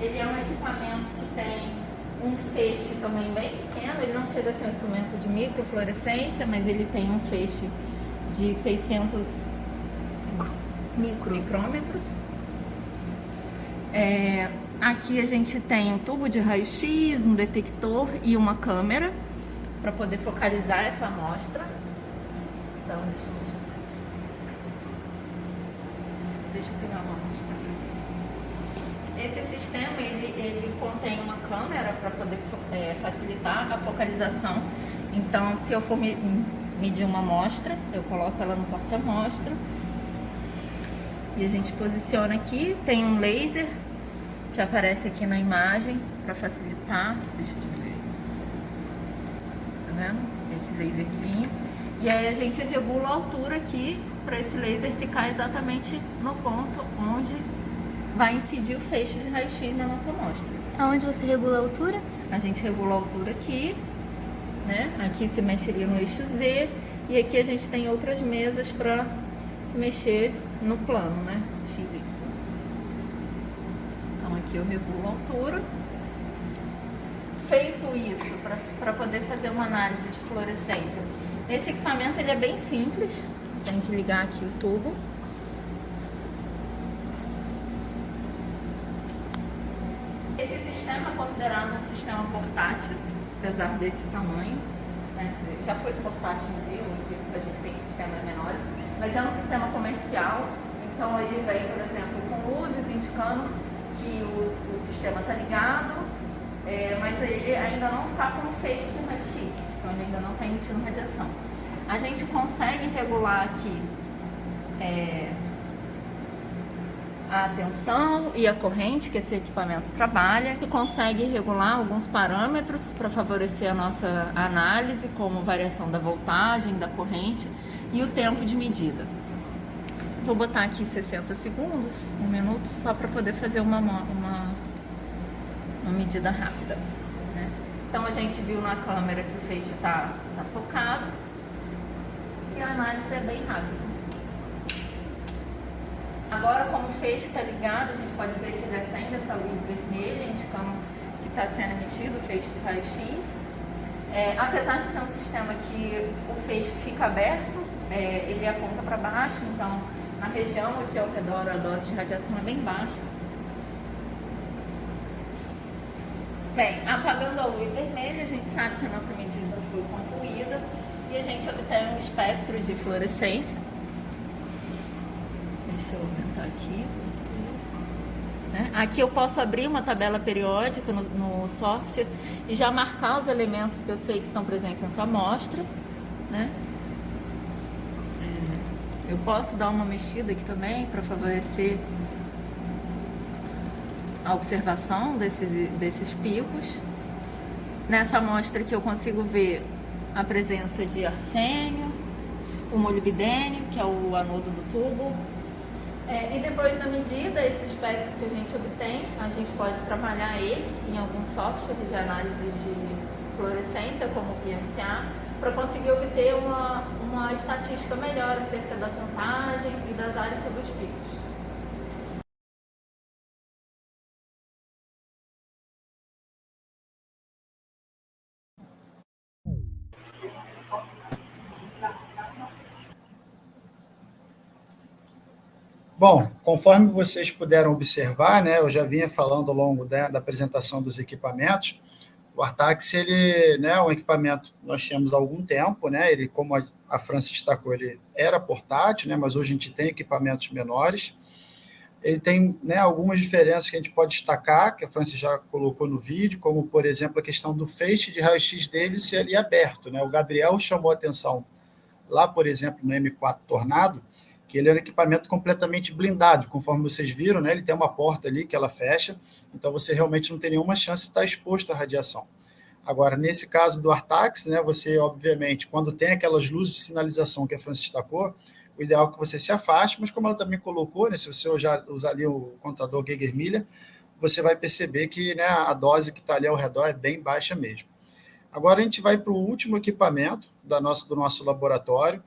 Ele é um equipamento que tem um feixe também bem pequeno, ele não chega a ser um equipamento de microfluorescência, mas ele tem um feixe de 600 micrômetros. Aqui a gente tem um tubo de raio-x, um detector e uma câmera para poder focalizar essa amostra. Então, deixa eu pegar uma amostra. Esse sistema ele contém uma câmera para poder facilitar a focalização. Então, se eu for medir uma amostra, eu coloco ela no porta-amostra e a gente posiciona aqui. Tem um laser que aparece aqui na imagem para facilitar. Deixa eu diminuir. Tá vendo? Esse laserzinho. E aí a gente regula a altura aqui para esse laser ficar exatamente no ponto onde vai incidir o feixe de raio-x na nossa amostra. Aonde você regula a altura? A gente regula a altura aqui, né? Aqui se mexeria no eixo Z e aqui a gente tem outras mesas para mexer no plano, né? XY. Então aqui eu regulo a altura. Feito isso, para poder fazer uma análise de fluorescência, esse equipamento ele é bem simples. Tem que ligar aqui o tubo. Esse sistema é considerado um sistema portátil, apesar desse tamanho, né? Já foi portátil um dia, hoje a gente tem sistemas menores, mas é um sistema comercial, então ele vem, por exemplo, com luzes indicando que o sistema está ligado, mas ele ainda não está com feixe de raio-x, então ele ainda não está emitindo radiação. A gente consegue regular aqui a tensão e a corrente que esse equipamento trabalha. A gente consegue regular alguns parâmetros para favorecer a nossa análise, como variação da voltagem, da corrente e o tempo de medida. Vou botar aqui 60 segundos, 1 minuto, só para poder fazer uma medida rápida, né? Então a gente viu na câmera que o feixe está focado e a análise é bem rápida. Agora, como o feixe está ligado, a gente pode ver que ele acende essa luz vermelha, indicando que está sendo emitido o feixe de raio-x. Apesar de ser um sistema que o feixe fica aberto, ele aponta para baixo, então na região aqui ao redor a dose de radiação é bem baixa. Bem, apagando a luz vermelha, a gente sabe que a nossa medida foi concluída e a gente obtém um espectro de fluorescência. Deixa eu aumentar aqui. Né? Aqui eu posso abrir uma tabela periódica no software e já marcar os elementos que eu sei que estão presentes nessa amostra. Né? Eu posso dar uma mexida aqui também para favorecer a observação desses picos. Nessa amostra aqui eu consigo ver a presença de arsênio, o molibdênio, que é o anodo do tubo. E depois da medida, esse espectro que a gente obtém, a gente pode trabalhar ele em alguns softwares de análise de fluorescência, como o PMCA, para conseguir obter uma estatística melhor acerca da contagem e das áreas sobre os picos. Bom, conforme vocês puderam observar, né, eu já vinha falando ao longo da apresentação dos equipamentos, o Artax, ele, né, é um equipamento que nós temos há algum tempo, né, ele, como a França destacou, ele era portátil, né, mas hoje a gente tem equipamentos menores. Ele tem, né, algumas diferenças que a gente pode destacar, que a França já colocou no vídeo, como, por exemplo, a questão do feixe de raio-x dele ser ali aberto, né? O Gabriel chamou a atenção lá, por exemplo, no M4 Tornado, que ele é um equipamento completamente blindado, conforme vocês viram, né? Ele tem uma porta ali que ela fecha, então você realmente não tem nenhuma chance de estar exposto à radiação. Agora, nesse caso do Artax, né, você, obviamente, quando tem aquelas luzes de sinalização que a França destacou, o ideal é que você se afaste, mas como ela também colocou, né, se você usar ali o contador Geiger-Miller, você vai perceber que, né, a dose que está ali ao redor é bem baixa mesmo. Agora a gente vai para o último equipamento do nosso laboratório.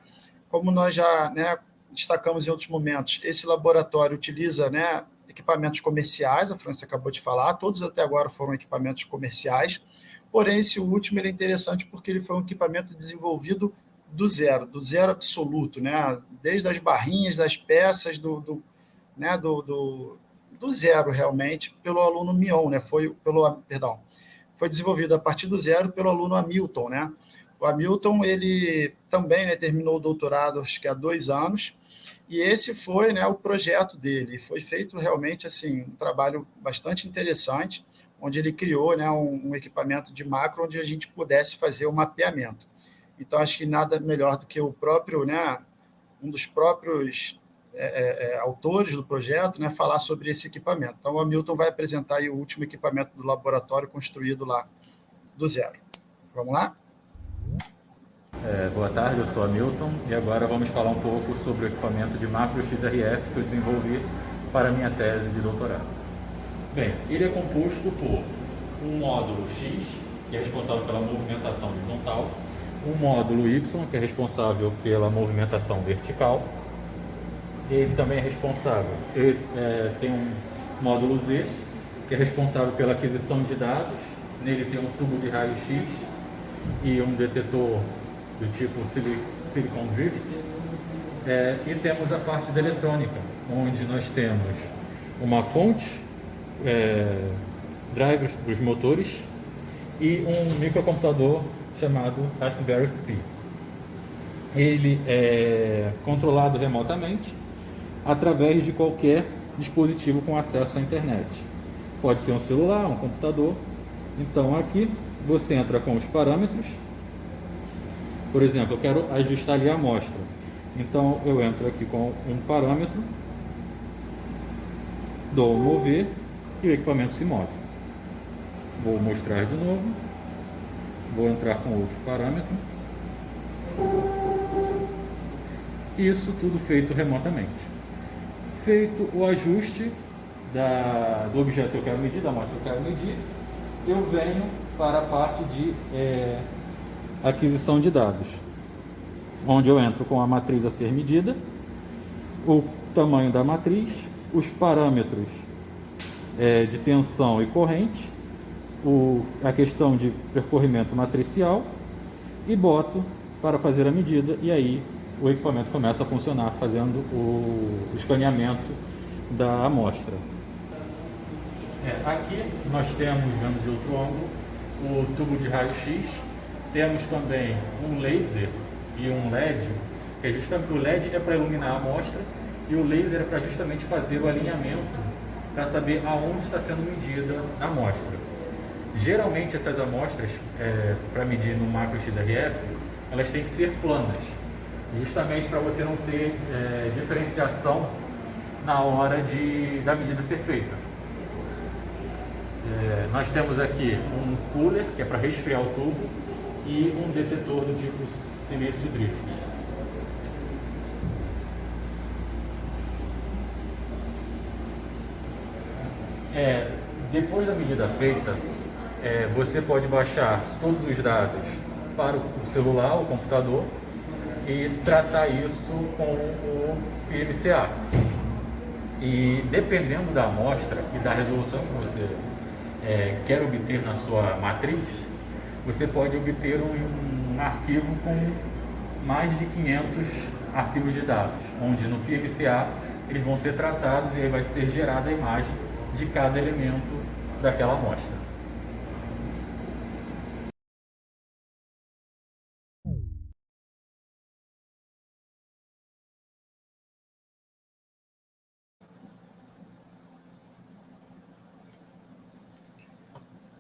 Como nós já, né, destacamos em outros momentos, esse laboratório utiliza, né, equipamentos comerciais, a França acabou de falar, todos até agora foram equipamentos comerciais, porém esse último ele é interessante porque ele foi um equipamento desenvolvido do zero absoluto, né, desde as barrinhas, das peças, do zero realmente, pelo aluno Mion, né, foi desenvolvido a partir do zero pelo aluno Hamilton, né. O Hamilton, ele também, né, terminou o doutorado, acho que há 2 anos, e esse foi, né, o projeto dele. Foi feito realmente assim, um trabalho bastante interessante, onde ele criou, né, um equipamento de macro onde a gente pudesse fazer o mapeamento. Então, acho que nada melhor do que o próprio, né, um dos próprios autores do projeto, né, falar sobre esse equipamento. Então, o Hamilton vai apresentar aí o último equipamento do laboratório construído lá do zero. Vamos lá? Boa tarde, eu sou Hamilton e agora vamos falar um pouco sobre o equipamento de macro XRF que eu desenvolvi para a minha tese de doutorado. Bem, ele é composto por um módulo X, que é responsável pela movimentação horizontal, um módulo Y, que é responsável pela movimentação vertical, ele também é responsável. Ele tem um módulo Z, que é responsável pela aquisição de dados. Nele tem um tubo de raio-x e um detetor do tipo Silicon Drift. E temos a parte da eletrônica, onde nós temos uma fonte, drivers dos motores e um microcomputador chamado Raspberry Pi. Ele é controlado remotamente através de qualquer dispositivo com acesso à internet. Pode ser um celular, um computador. Então aqui você entra com os parâmetros. Por exemplo, eu quero ajustar ali a amostra. Então eu entro aqui com um parâmetro, dou um mover e o equipamento se move. Vou mostrar de novo. Vou entrar com outro parâmetro. Isso tudo feito remotamente. Feito o ajuste do objeto que eu quero medir, da amostra que eu quero medir, eu venho para a parte de aquisição de dados, onde eu entro com a matriz a ser medida, o tamanho da matriz, os parâmetros de tensão e corrente, a questão de percorrimento matricial, e boto para fazer a medida, e aí o equipamento começa a funcionar fazendo o escaneamento da amostra. Aqui nós temos, vendo de outro ângulo, o tubo de raio-x. Temos também um laser e um LED, que é justamente, o LED é para iluminar a amostra e o laser é para justamente fazer o alinhamento, para saber aonde está sendo medida a amostra. Geralmente essas amostras, para medir no macro XRF, elas têm que ser planas, justamente para você não ter diferenciação na hora da medida ser feita. Nós temos aqui um cooler, que é para resfriar o tubo, e um detetor do tipo silício drift. Depois da medida feita, você pode baixar todos os dados para o celular, o computador, e tratar isso com o PMCA. E dependendo da amostra e da resolução que você quer obter na sua matriz, você pode obter um arquivo com mais de 500 arquivos de dados, onde no PMCA eles vão ser tratados e aí vai ser gerada a imagem de cada elemento daquela amostra.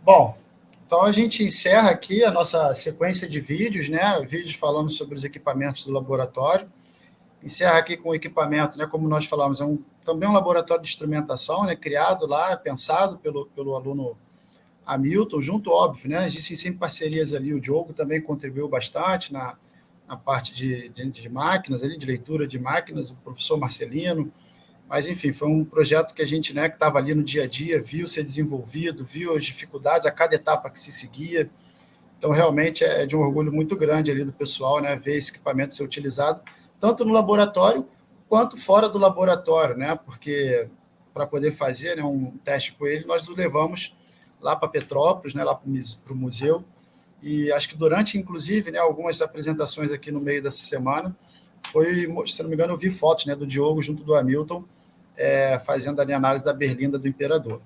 Bom, então a gente encerra aqui a nossa sequência de vídeos, né? Vídeos falando sobre os equipamentos do laboratório. Encerra aqui com o equipamento, né? Como nós falamos, também um laboratório de instrumentação, né? Criado lá, pensado pelo aluno Hamilton, junto, óbvio, né? Existem sempre parcerias ali. O Diogo também contribuiu bastante na parte de máquinas, ali, de leitura de máquinas, o professor Marcelino. Mas, enfim, foi um projeto que a gente, né, que estava ali no dia a dia, viu ser desenvolvido, viu as dificuldades a cada etapa que se seguia. Então, realmente, é de um orgulho muito grande ali do pessoal, né, ver esse equipamento ser utilizado, tanto no laboratório quanto fora do laboratório, né, porque para poder fazer, né, um teste com ele, nós o levamos lá para Petrópolis, né, lá para o museu, e acho que durante, inclusive, né, algumas apresentações aqui no meio dessa semana, se não me engano, eu vi fotos, né, do Diogo junto do Hamilton, fazendo ali a análise da berlinda do Imperador.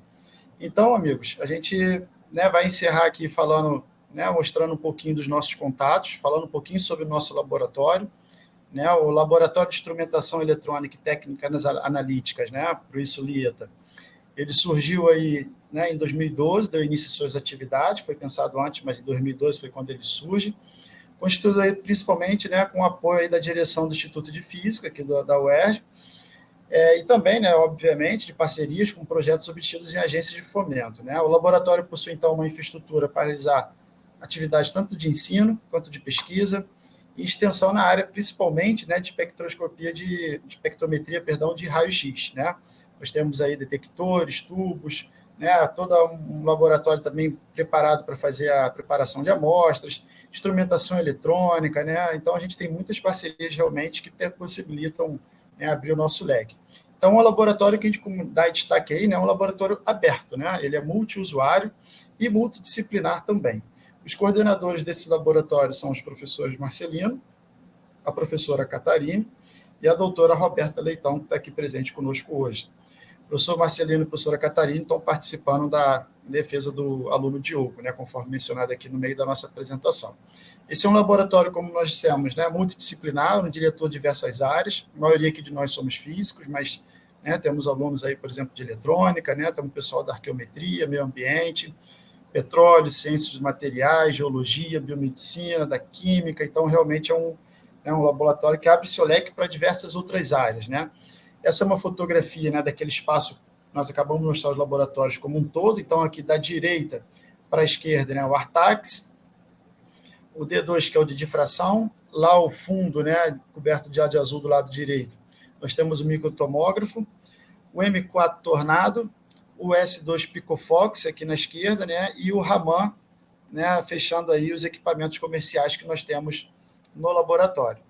Então, amigos, a gente, né, vai encerrar aqui falando, né, mostrando um pouquinho dos nossos contatos, falando um pouquinho sobre o nosso laboratório, né, o Laboratório de Instrumentação Eletrônica e Técnicas Analíticas, né, para o ISULIETA. Ele surgiu aí, né, em 2012, deu início às suas atividades, foi pensado antes, mas em 2012 foi quando ele surge, constituído aí principalmente, né, com o apoio aí da direção do Instituto de Física, aqui da UERJ, e também, né, obviamente, de parcerias com projetos obtidos em agências de fomento, né? O laboratório possui, então, uma infraestrutura para realizar atividades tanto de ensino quanto de pesquisa e extensão na área, principalmente, né, de espectrometria, de raio-x, né? Nós temos aí detectores, tubos, né, todo um laboratório também preparado para fazer a preparação de amostras, instrumentação eletrônica, né? Então, a gente tem muitas parcerias realmente que possibilitam né, abrir o nosso leque. Então, o laboratório que a gente dá destaque aí, né, é um laboratório aberto, né? Ele é multiusuário e multidisciplinar também. Os coordenadores desse laboratório são os professores Marcelino, a professora Catarine e a doutora Roberta Leitão, que está aqui presente conosco hoje. O professor Marcelino e a professora Catarine estão participando da defesa do aluno Diogo, né, conforme mencionado aqui no meio da nossa apresentação. Esse é um laboratório, como nós dissemos, né, multidisciplinar, um diretor de diversas áreas. A maioria aqui de nós somos físicos, mas, né, temos alunos aí, por exemplo, de eletrônica, né, temos pessoal da arqueometria, meio ambiente, petróleo, ciências dos materiais, geologia, biomedicina, da química. Então, realmente é um laboratório que abre seu leque para diversas outras áreas, né? Essa é uma fotografia, né, daquele espaço. Nós acabamos de mostrar os laboratórios como um todo. Então, aqui da direita para a esquerda, né, o Artax, o D2, que é o de difração, lá ao fundo, né, coberto de azul do lado direito, nós temos o microtomógrafo, o M4 Tornado, o S2 Picofox aqui na esquerda, né, e o Raman, né, fechando aí os equipamentos comerciais que nós temos no laboratório.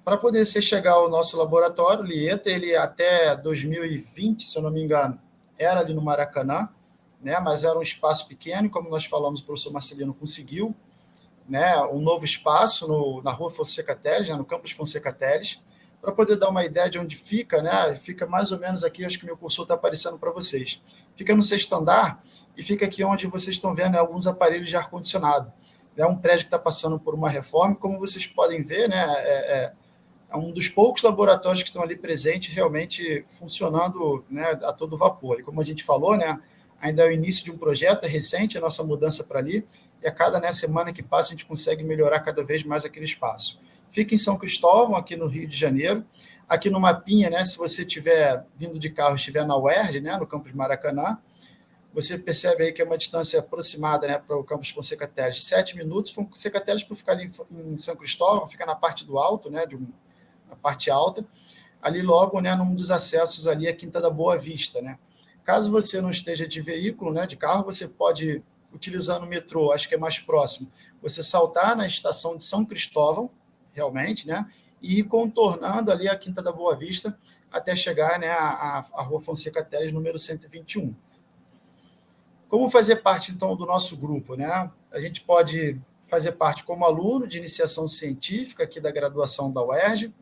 Para poder você chegar ao nosso laboratório, Lieta, ele até 2020, se eu não me engano, era ali no Maracanã, né, mas era um espaço pequeno, e como nós falamos, o professor Marcelino conseguiu, né, um novo espaço na Rua Fonseca Teles, né, no campus Fonseca Teles, para poder dar uma ideia de onde fica, né, fica mais ou menos aqui, acho que meu cursor está aparecendo para vocês. Fica no 6º andar e fica aqui onde vocês estão vendo, né, alguns aparelhos de ar-condicionado. É um prédio que está passando por uma reforma, como vocês podem ver, né, é um dos poucos laboratórios que estão ali presentes, realmente funcionando, né, a todo vapor. E como a gente falou, né, ainda é o início de um projeto, é recente a nossa mudança para ali, e a cada, né, semana que passa a gente consegue melhorar cada vez mais aquele espaço. Fica em São Cristóvão, aqui no Rio de Janeiro. Aqui no mapinha, né, se você estiver vindo de carro, estiver na UERJ, né, no campus Maracanã, você percebe aí que é uma distância aproximada, né, para o campus Fonseca Teles de 7 minutos. Fonseca Teles, para ficar ali em São Cristóvão, fica na parte do alto, né, na parte alta, ali logo, né, num dos acessos ali à Quinta da Boa Vista, né. Caso você não esteja de veículo, né, de carro, você pode, utilizando o metrô, acho que é mais próximo, você saltar na estação de São Cristóvão, realmente, né, e ir contornando ali a Quinta da Boa Vista até chegar, né, à Rua Fonseca Teles, número 121. Como fazer parte, então, do nosso grupo, né? A gente pode fazer parte como aluno de iniciação científica aqui da graduação da UERJ,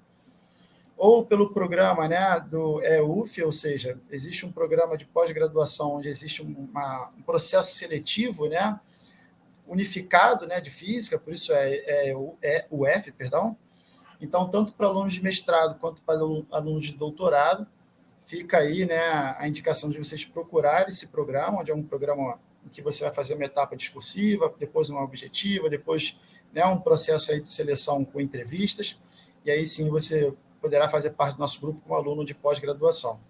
ou pelo programa, né, do EUF, ou seja, existe um programa de pós-graduação onde existe um processo seletivo, né, unificado, né, de física, por isso é UF, perdão. Então, tanto para alunos de mestrado quanto para alunos de doutorado, fica aí, né, a indicação de vocês procurarem esse programa, onde é um programa em que você vai fazer uma etapa discursiva, depois uma objetiva, depois, né, um processo aí de seleção com entrevistas, e aí sim você poderá fazer parte do nosso grupo como aluno de pós-graduação.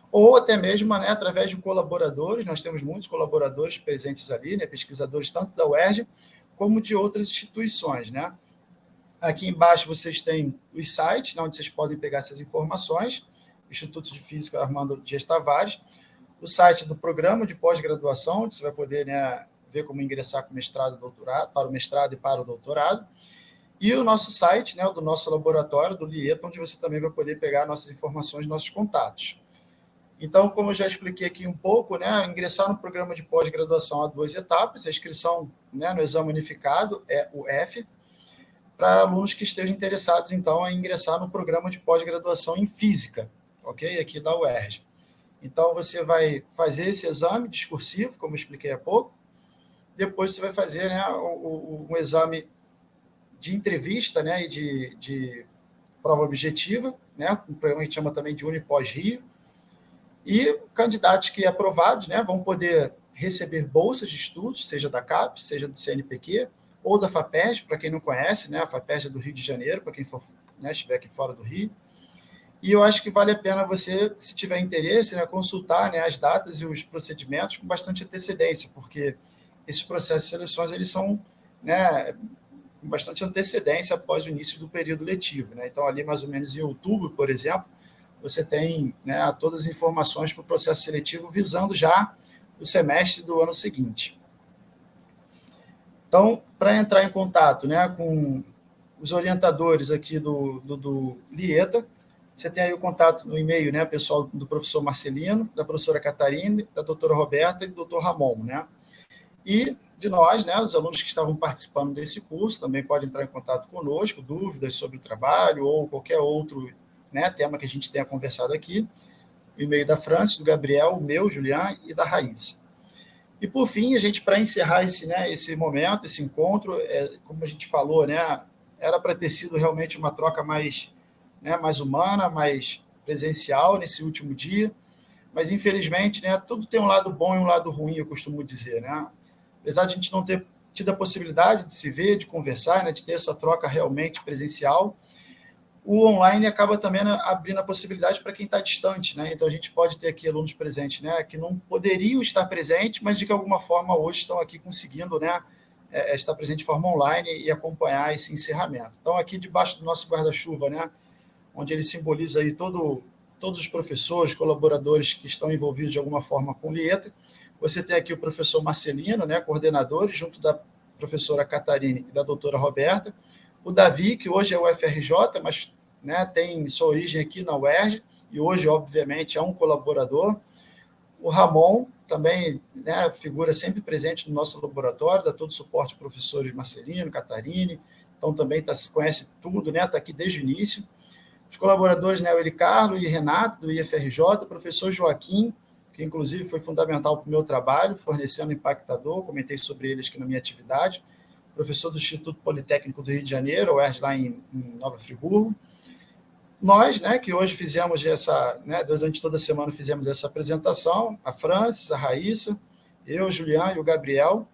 Ou até mesmo, né, através de colaboradores, nós temos muitos colaboradores presentes ali, né, pesquisadores tanto da UERJ como de outras instituições, né. Aqui embaixo vocês têm os sites, né, onde vocês podem pegar essas informações, Instituto de Física Armando Dias Tavares, o site do programa de pós-graduação, onde você vai poder, né, ver como ingressar com mestrado e doutorado, para o mestrado e para o doutorado, e o nosso site, né, do nosso laboratório, do Lieta, onde você também vai poder pegar nossas informações, nossos contatos. Então, como eu já expliquei aqui um pouco, né, ingressar no programa de pós-graduação há 2 etapas, a inscrição, né, no exame unificado é o F, para alunos que estejam interessados, então, em ingressar no programa de pós-graduação em Física, ok? Aqui da UERJ. Então, você vai fazer esse exame discursivo, como eu expliquei há pouco, depois você vai fazer, né, um exame de entrevista, né, e de prova objetiva, né, um programa que a gente chama também de Unipós-Rio, e candidatos que aprovados, né, vão poder receber bolsas de estudos, seja da CAPES, seja do CNPq, ou da FAPERJ, para quem não conhece, né, a FAPERJ é do Rio de Janeiro, para quem for, né, estiver aqui fora do Rio. E eu acho que vale a pena você, se tiver interesse, né, consultar, né, as datas e os procedimentos com bastante antecedência, porque esses processos de seleções eles são, né, com bastante antecedência após o início do período letivo, né? Então, ali mais ou menos em outubro, por exemplo, você tem, né, todas as informações para o processo seletivo visando já o semestre do ano seguinte. Então, para entrar em contato, né, com os orientadores aqui do Lieta, Você tem aí o contato no e-mail, né, pessoal, do professor Marcelino, da professora Catarina, da doutora Roberta e do doutor Ramon, né? E de nós, né, os alunos que estavam participando desse curso, também podem entrar em contato conosco, dúvidas sobre o trabalho ou qualquer outro, né, tema que a gente tenha conversado aqui. O e-mail da Francis, do Gabriel, o meu, Julián, e da Raíssa. E, por fim, a gente, para encerrar esse momento, esse encontro, como a gente falou, né, era para ter sido realmente uma troca mais humana, mais presencial nesse último dia, mas, infelizmente, né, tudo tem um lado bom e um lado ruim, eu costumo dizer, né? Apesar de a gente não ter tido a possibilidade de se ver, de conversar, né, de ter essa troca realmente presencial, o online acaba também abrindo a possibilidade para quem está distante, né? Então, a gente pode ter aqui alunos presentes, né, que não poderiam estar presentes, mas, de alguma forma, hoje estão aqui conseguindo, né, estar presente de forma online e acompanhar esse encerramento. Então, aqui debaixo do nosso guarda-chuva, né, onde ele simboliza aí todos os professores, colaboradores que estão envolvidos de alguma forma com o LIETA. Você tem aqui o professor Marcelino, né, coordenador, junto da professora Catarina e da doutora Roberta. O Davi, que hoje é o FRJ, mas, né, tem sua origem aqui na UERJ, e hoje, obviamente, é um colaborador. O Ramon, também, né, figura sempre presente no nosso laboratório, dá todo o suporte aos professores Marcelino, Catarine, então também conhece tudo, né, está aqui desde o início. Os colaboradores, né, o Eli Carlos e Renato, do IFRJ, o professor Joaquim, que inclusive foi fundamental para o meu trabalho, fornecendo impactador, comentei sobre eles aqui na minha atividade, professor do Instituto Politécnico do Rio de Janeiro, o UERJ, lá em Nova Friburgo. Nós, né, que hoje fizemos durante toda a semana fizemos essa apresentação, a Francis, a Raíssa, eu, o Julián e o Gabriel,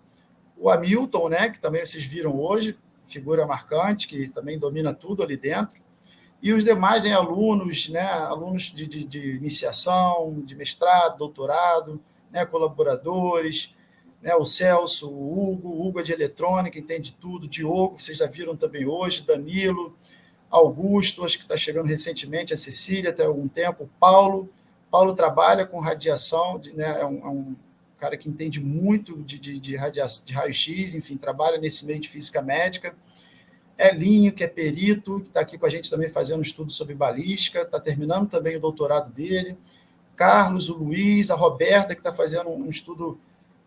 o Hamilton, né, que também vocês viram hoje, figura marcante, que também domina tudo ali dentro, e os demais, né, alunos de iniciação, de mestrado, doutorado, né, colaboradores, né, o Celso, o Hugo é de eletrônica, entende tudo, Diogo, vocês já viram também hoje, Danilo, Augusto, acho que está chegando recentemente, a Cecília, até algum tempo, o Paulo trabalha com radiação, né, é um cara que entende muito de raio-x, enfim, trabalha nesse meio de física médica. Elinho, que é perito, que está aqui com a gente também fazendo um estudo sobre balística, está terminando também o doutorado dele. Carlos, o Luiz, a Roberta, que está fazendo um estudo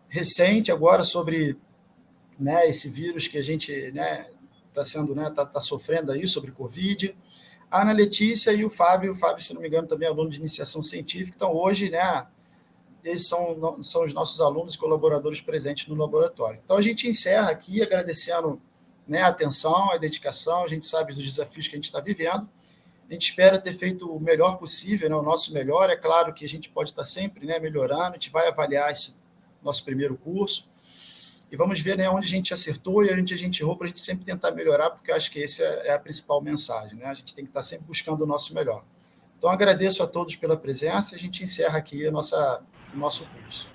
recente agora sobre, né, esse vírus que a gente está sofrendo aí, sobre Covid. A Ana Letícia e o Fábio, se não me engano, também é aluno de iniciação científica. Então, hoje, né, eles são os nossos alunos e colaboradores presentes no laboratório. Então, a gente encerra aqui agradecendo, né, a atenção, a dedicação, a gente sabe dos desafios que a gente está vivendo, a gente espera ter feito o melhor possível, né, o nosso melhor, é claro que a gente pode estar sempre, né, melhorando, a gente vai avaliar esse nosso primeiro curso, e vamos ver, né, onde a gente acertou e onde a gente errou, para a gente sempre tentar melhorar, porque eu acho que essa é a principal mensagem, né, a gente tem que estar sempre buscando o nosso melhor. Então, agradeço a todos pela presença, a gente encerra aqui o nosso curso.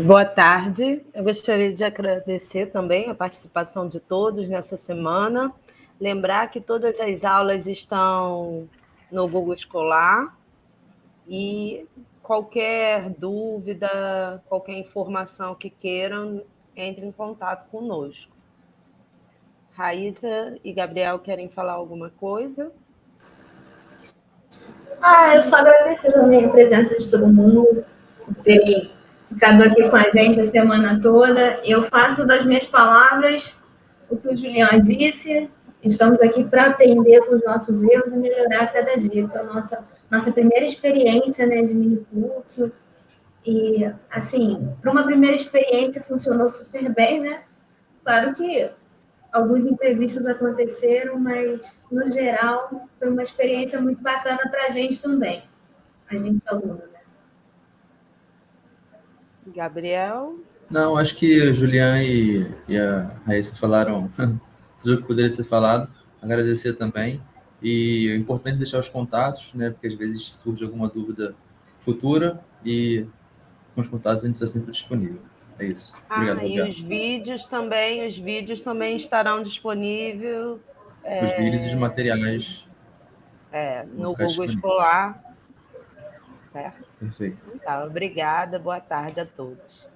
Boa tarde. Eu gostaria de agradecer também a participação de todos nessa semana. Lembrar que todas as aulas estão no Google Escolar e qualquer dúvida, qualquer informação que queiram, entre em contato conosco. Raíssa e Gabriel querem falar alguma coisa? Eu só agradecer também a presença de todo mundo, por terem ficado aqui com a gente a semana toda. Eu faço das minhas palavras o que o Julián disse. Estamos aqui para aprender com os nossos erros e melhorar cada dia. Essa é a nossa primeira experiência, né, de mini curso. E, assim, para uma primeira experiência funcionou super bem, né? Claro que alguns imprevistos aconteceram, mas, no geral, foi uma experiência muito bacana para a gente também. A gente aluno, né? Gabriel? Não, acho que o Julián e a Raíssa falaram tudo o que poderia ser falado. Agradecer também. E é importante deixar os contatos, né? Porque às vezes surge alguma dúvida futura e com os contatos a gente está sempre disponível. É isso. Obrigado, E Roberto. os vídeos também estarão disponíveis. Os vídeos e os materiais No Google Escolar. Certo? Perfeito. Então, obrigada, boa tarde a todos.